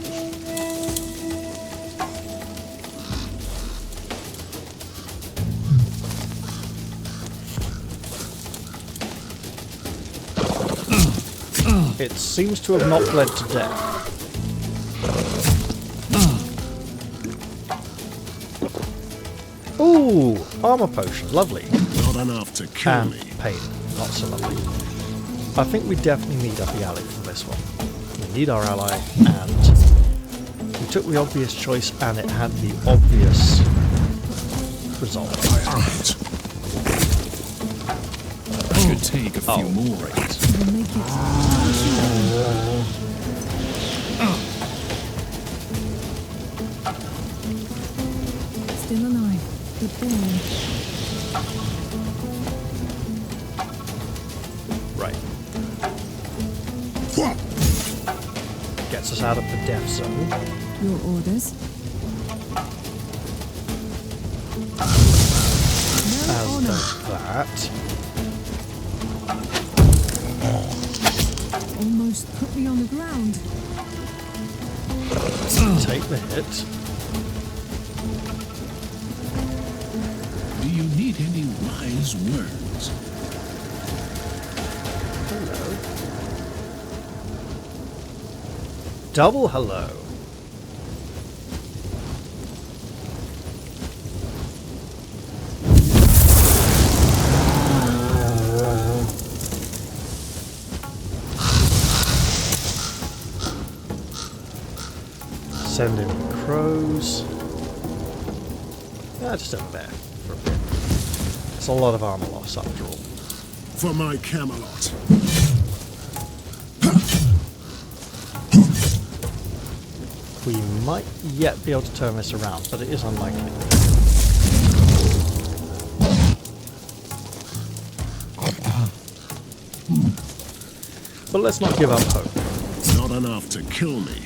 It seems to have not bled to death. Ooh, armor potion, lovely. Not enough to kill And me. pain, not so lovely. I think we definitely need up the ally for this one. We need our ally, and we took the obvious choice, and it had the obvious result. Could take a few more. We'll make it. Still alive, but barely. Right. Gets us out of the death zone. Your orders. No As honor. does that. Almost put me on the ground. Take the hit. Do you need any wise words? Hello. Double hello. Send in crows. Yeah, just over there for a bit. It's a lot of armor loss after all. For my Camelot. We might yet be able to turn this around, but it is unlikely. But let's not give up hope. Not enough to kill me.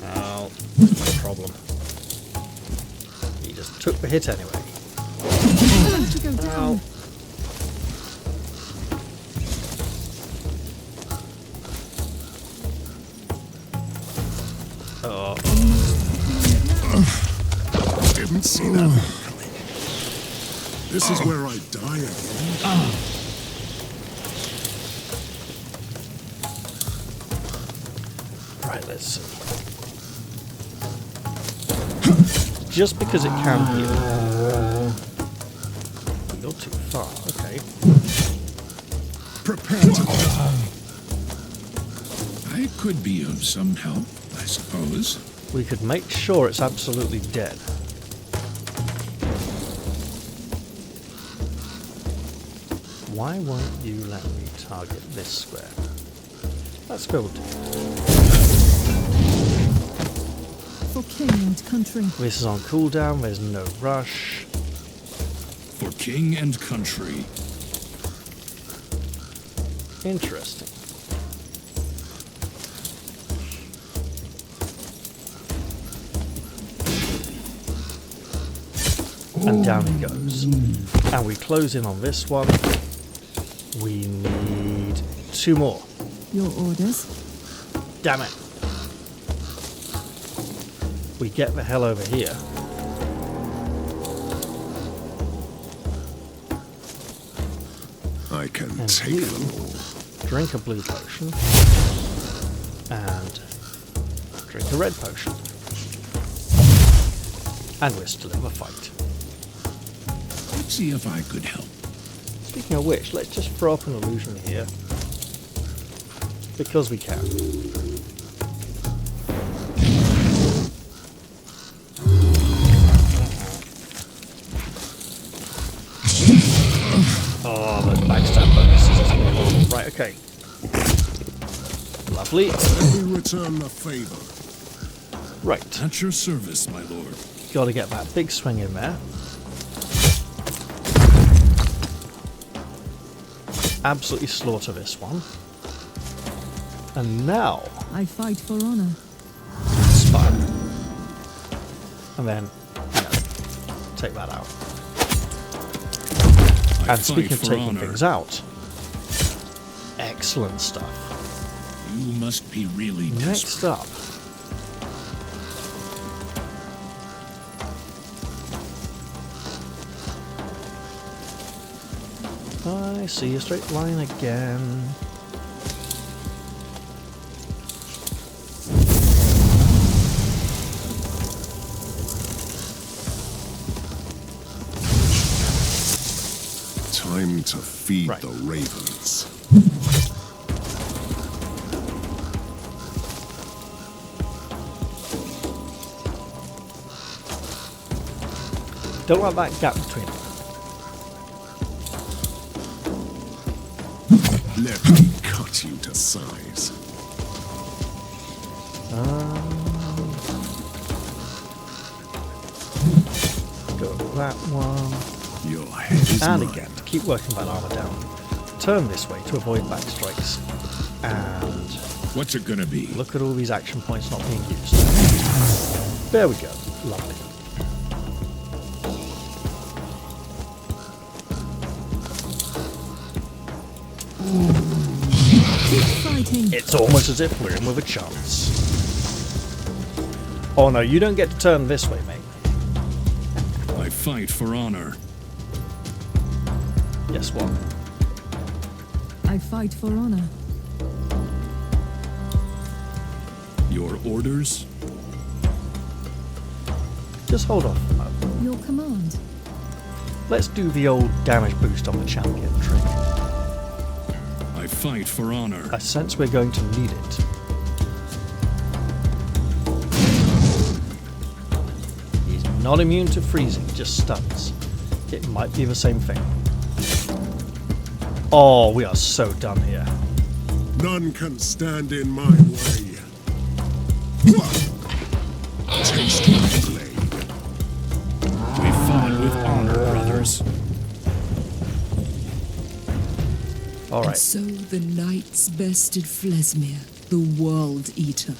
Oh, no problem. He just took the hit anyway. Time to go down. Ow. Oh, Didn't see that one coming. This is where I die again. right, let's see. Just because it can heal. You're too far, okay. Prepare to I could be of some help, I suppose. We could make sure it's absolutely dead. Why won't you let me target this square? That square will do. For king and country. This is on cooldown, there's no rush. For king and country. Interesting. And down he goes. And we close in on this one. We need 2 more. Your orders. Damn it. We get the hell over here. I can And take you them all. drink a blue potion. And drink a red potion. And we're still in the fight. Let's see if I could help. Speaking of which, let's just throw up an illusion here. Because we can. Oh, those backstab bonuses is going to be horrible. Right, okay. Lovely. Let me return the favor. Right, At your service, my lord. got to get that big swing in there. Absolutely slaughter this one. And now, I fight for honor. spire. And then, take that out. I And speaking fight of for taking honor. things out, Excellent stuff. You must be really Next desperate. up. I see a straight line again. Time to feed Right. the ravens. Don't like that gap between them. Let me cut you to size. Go that one. Your head is And mine. again, to keep working that armor down. Turn this way to avoid backstrikes. And What's it gonna be? look at all these action points not being used. There we go. Lovely. Keep fighting. It's almost as if we're in with a chance. Oh no, you don't get to turn this way, mate. I fight for honor. Guess what? I fight for honor. Your orders? Just hold off a moment. Your command. Let's do the old damage boost on the champion trick. I fight for honor. I sense we're going to need it. He's not immune to freezing, just stuns. It might be the same thing. Oh, we are so done here. None can stand in my way. Taste my blade. We fought with honor, brothers. All And right. so the knights bested Flesmir, the World Eater,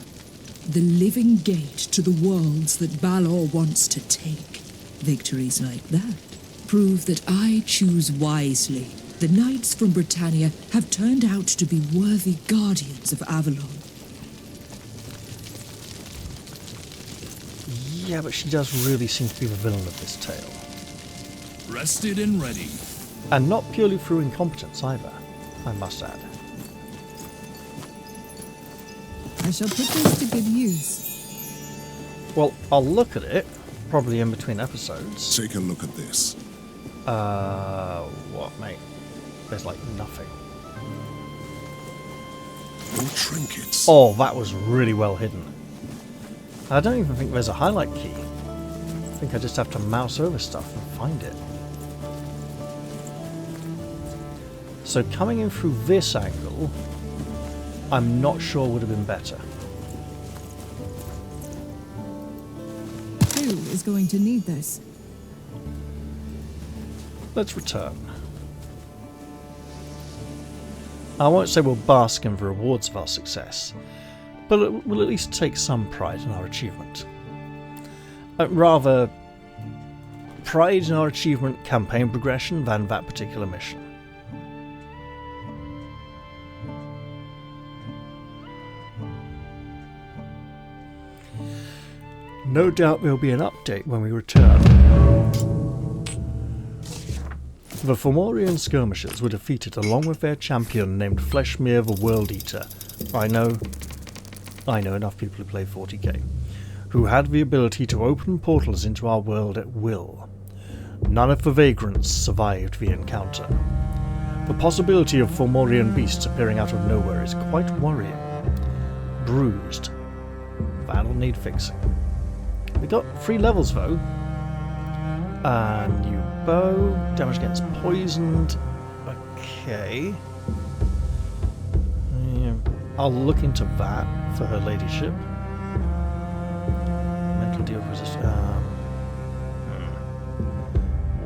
the living gate to the worlds that Balor wants to take. Victories like that prove that I choose wisely. The knights from Britannia have turned out to be worthy guardians of Avalon. Yeah, but she does really seem to be the villain of this tale. Rested and ready. And not purely through incompetence either, I must add. I shall put this to good use. Well, I'll look at it, probably in between episodes. Take a look at this. What, mate? There's like nothing. Your trinkets. Oh, that was really well hidden. I don't even think there's a highlight key. I think I just have to mouse over stuff and find it. So coming in through this angle, I'm not sure would have been better. Who is going to need this? Let's return. I won't say we'll bask in the rewards of our success, but we'll at least take some pride in our achievement. Rather, pride in our achievement campaign progression than that particular mission. No doubt there'll be an update when we return. The Fomorian skirmishers were defeated along with their champion named Fleshmir the World Eater. I know enough people who play 40k, who had the ability to open portals into our world at will. None of the vagrants survived the encounter. The possibility of Fomorian beasts appearing out of nowhere is quite worrying. Bruised. That'll need fixing. We got 3 levels though. A new bow, damage against poisoned. Okay. I'll look into that for her ladyship. Mental deal resist. Wall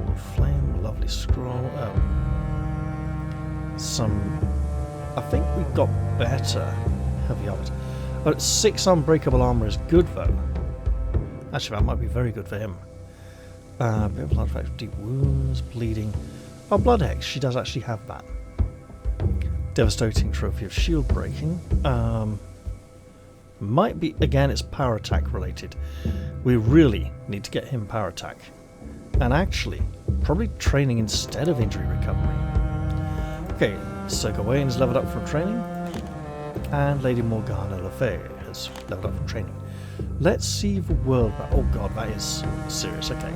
of flame, lovely scroll. I think we got better heavy armor. But 6 unbreakable armor is good though. Actually, that might be very good for him. Bit of blood effect, deep wounds, bleeding. Oh, blood hex, she does actually have that. Devastating trophy of shield breaking. Might be, again, it's power attack related. We really need to get him power attack. And actually, probably training instead of injury recovery. Okay, so Gawain's leveled up from training. And Lady Morgana Le Fay has leveled up from training. Let's see the world map. Oh god, that is serious. Okay.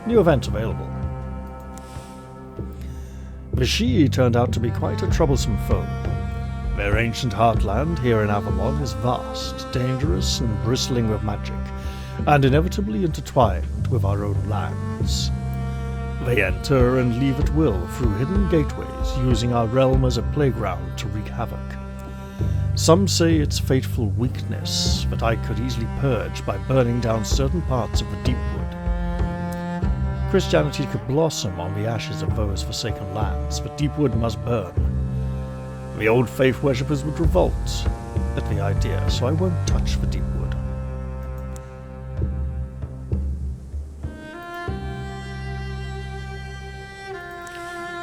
New event available. Vichy turned out to be quite a troublesome foe. Their ancient heartland here in Avalon is vast, dangerous, and bristling with magic, and inevitably intertwined with our own lands. They enter and leave at will through hidden gateways, using our realm as a playground to wreak havoc. Some say it's fateful weakness that I could easily purge by burning down certain parts of the deep wood. Christianity could blossom on the ashes of those forsaken lands, but deep wood must burn. The old faith worshippers would revolt at the idea, so I won't touch the deep wood.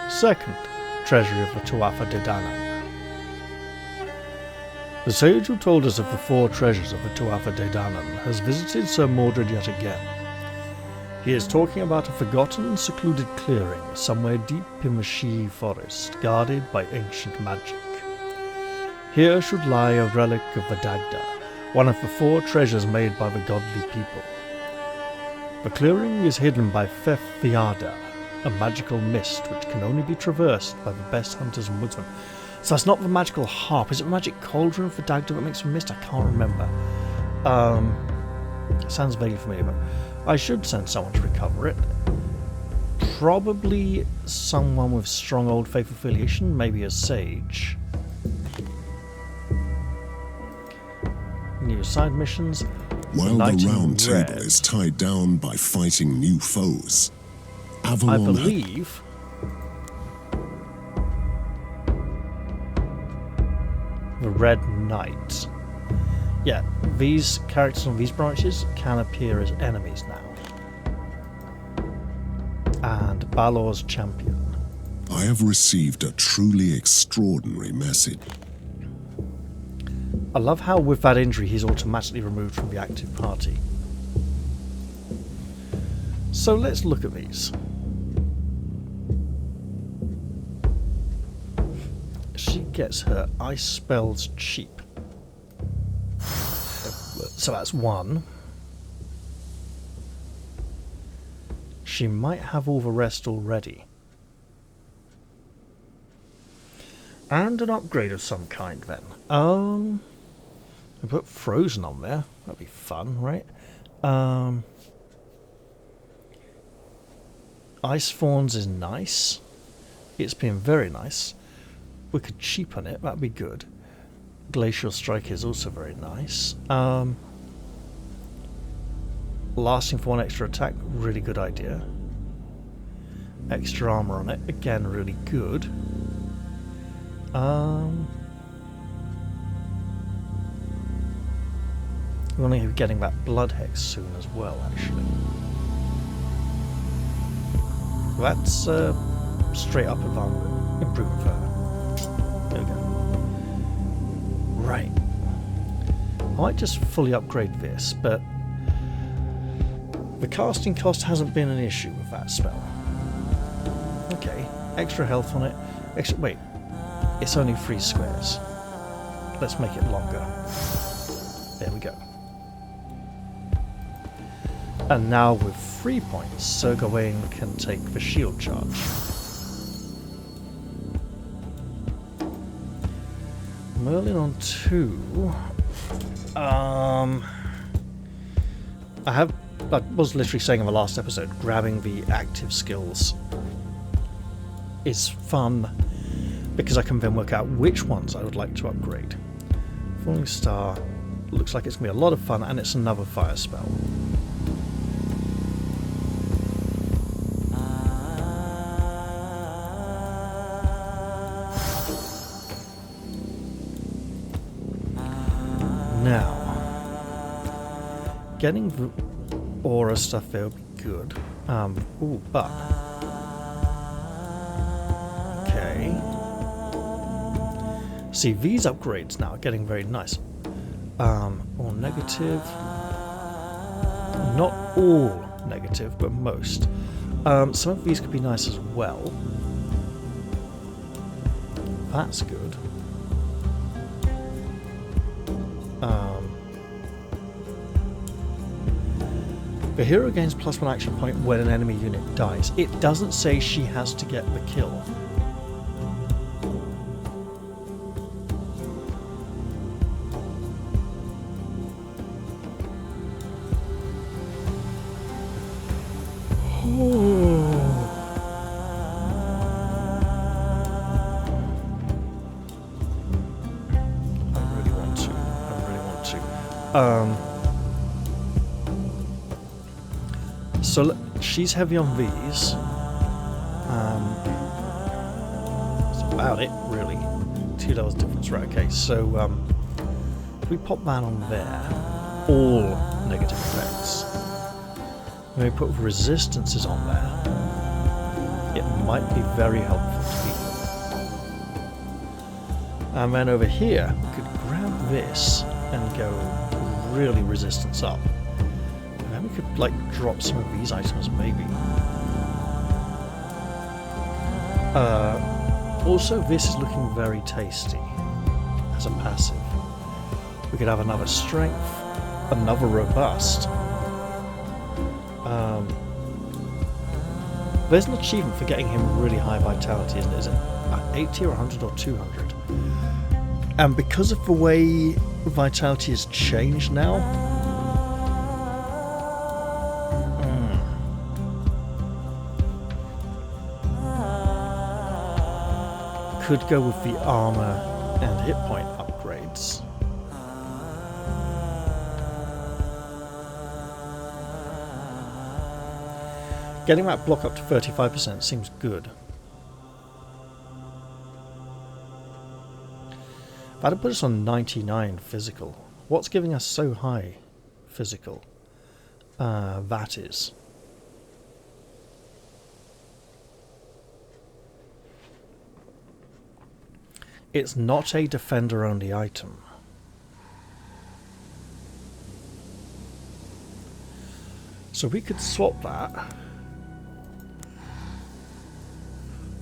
Second, Treasury of the Tuatha De Danann. The sage who told us of the 4 treasures of the Tuatha De Danann has visited Sir Mordred yet again. He is talking about a forgotten and secluded clearing somewhere deep in the Shee forest, guarded by ancient magic. Here should lie a relic of the Dagda, one of the 4 treasures made by the godly people. The clearing is hidden by Fef Viada, a magical mist which can only be traversed by the best hunters and woodsmen. So that's not the magical harp. Is it the magic cauldron of the Dagda that makes the mist? I can't remember. Sounds vaguely familiar, but I should send someone to recover it. Probably someone with strong old faith affiliation, maybe a sage. New side missions. While the Knight in round table red. is tied down by fighting new foes, I Avalon believe the Red Knight. Yeah, these characters on these branches can appear as enemies now. And Balor's champion. I have received a truly extraordinary message. I love how with that injury he's automatically removed from the active party. So let's look at these. She gets her ice spells cheap. So that's 1. She might have all the rest already. And an upgrade of some kind then. I put Frozen on there. That'd be fun, right? Ice Fawns is nice. It's been very nice. We could cheapen it, that'd be good. Glacial Strike is also very nice. Lasting for 1 extra attack, really good idea. Extra armor on it, again, really good. We're going to be getting that Blood Hex soon as well, actually. That's straight up advancement improvement for her. There we go. Right. I might just fully upgrade this, but the casting cost hasn't been an issue with that spell. Okay, extra health on it. Wait, it's only 3 squares. Let's make it longer. There we go. And now with 3 points, Sir Gawain can take the shield charge. Merlin on 2. I was literally saying in the last episode, grabbing the active skills is fun because I can then work out which ones I would like to upgrade. Falling Star looks like it's going to be a lot of fun, and it's another fire spell. Now, getting the aura stuff there would be good. But See, these upgrades now are getting very nice. All negative. Not all negative, but most. Some of these could be nice as well. That's good. The hero gains +1 action point when an enemy unit dies. It doesn't say she has to get the kill. So she's heavy on these. That's about it, really. 2 levels difference, right? Okay, so if we pop that on there, all negative effects. When we put resistances on there, it might be very helpful to people. And then over here, we could grab this and go really resistance up. And then we could like drop some of these items maybe. Also, this is looking very tasty as a passive. We could have another strength, another robust. There's an achievement for getting him really high vitality, isn't it? Is it 80 or 100 or 200? And because of the way vitality has changed now, could go with the armor and hit point upgrades. Getting that block up to 35% seems good. That'll put us on 99 physical. What's giving us so high physical? That is. It's not a defender-only item. So we could swap that.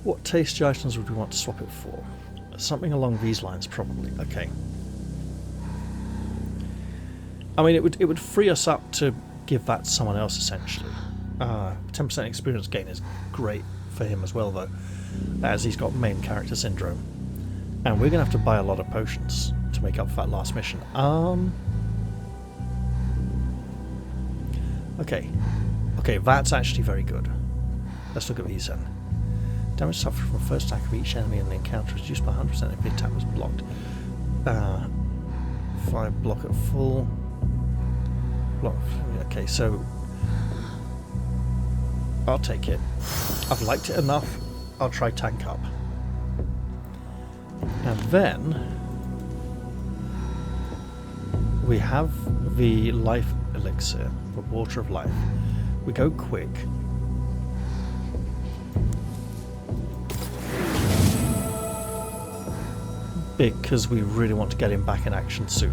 What tasty items would we want to swap it for? Something along these lines, probably. Okay. I mean, it would free us up to give that to someone else, essentially. 10% experience gain is great for him as well, though, as he's got main character syndrome. And we're going to have to buy a lot of potions to make up for that last mission. Okay. Okay, that's actually very good. Let's look at these then. Damage suffered from the first attack of each enemy in the encounter is reduced by 100% if the attack was blocked. 5 block at full. Block. Okay, so I'll take it. I've liked it enough. I'll try tank up. And then we have the life elixir, the water of life. We go quick. Because we really want to get him back in action soon.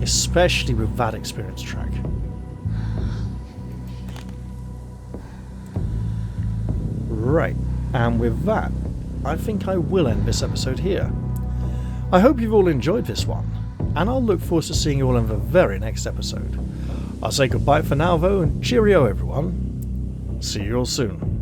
Especially with that experience track. Right, and with that, I think I will end this episode here. I hope you've all enjoyed this one, and I'll look forward to seeing you all in the very next episode. I'll say goodbye for now though, and cheerio everyone. See you all soon.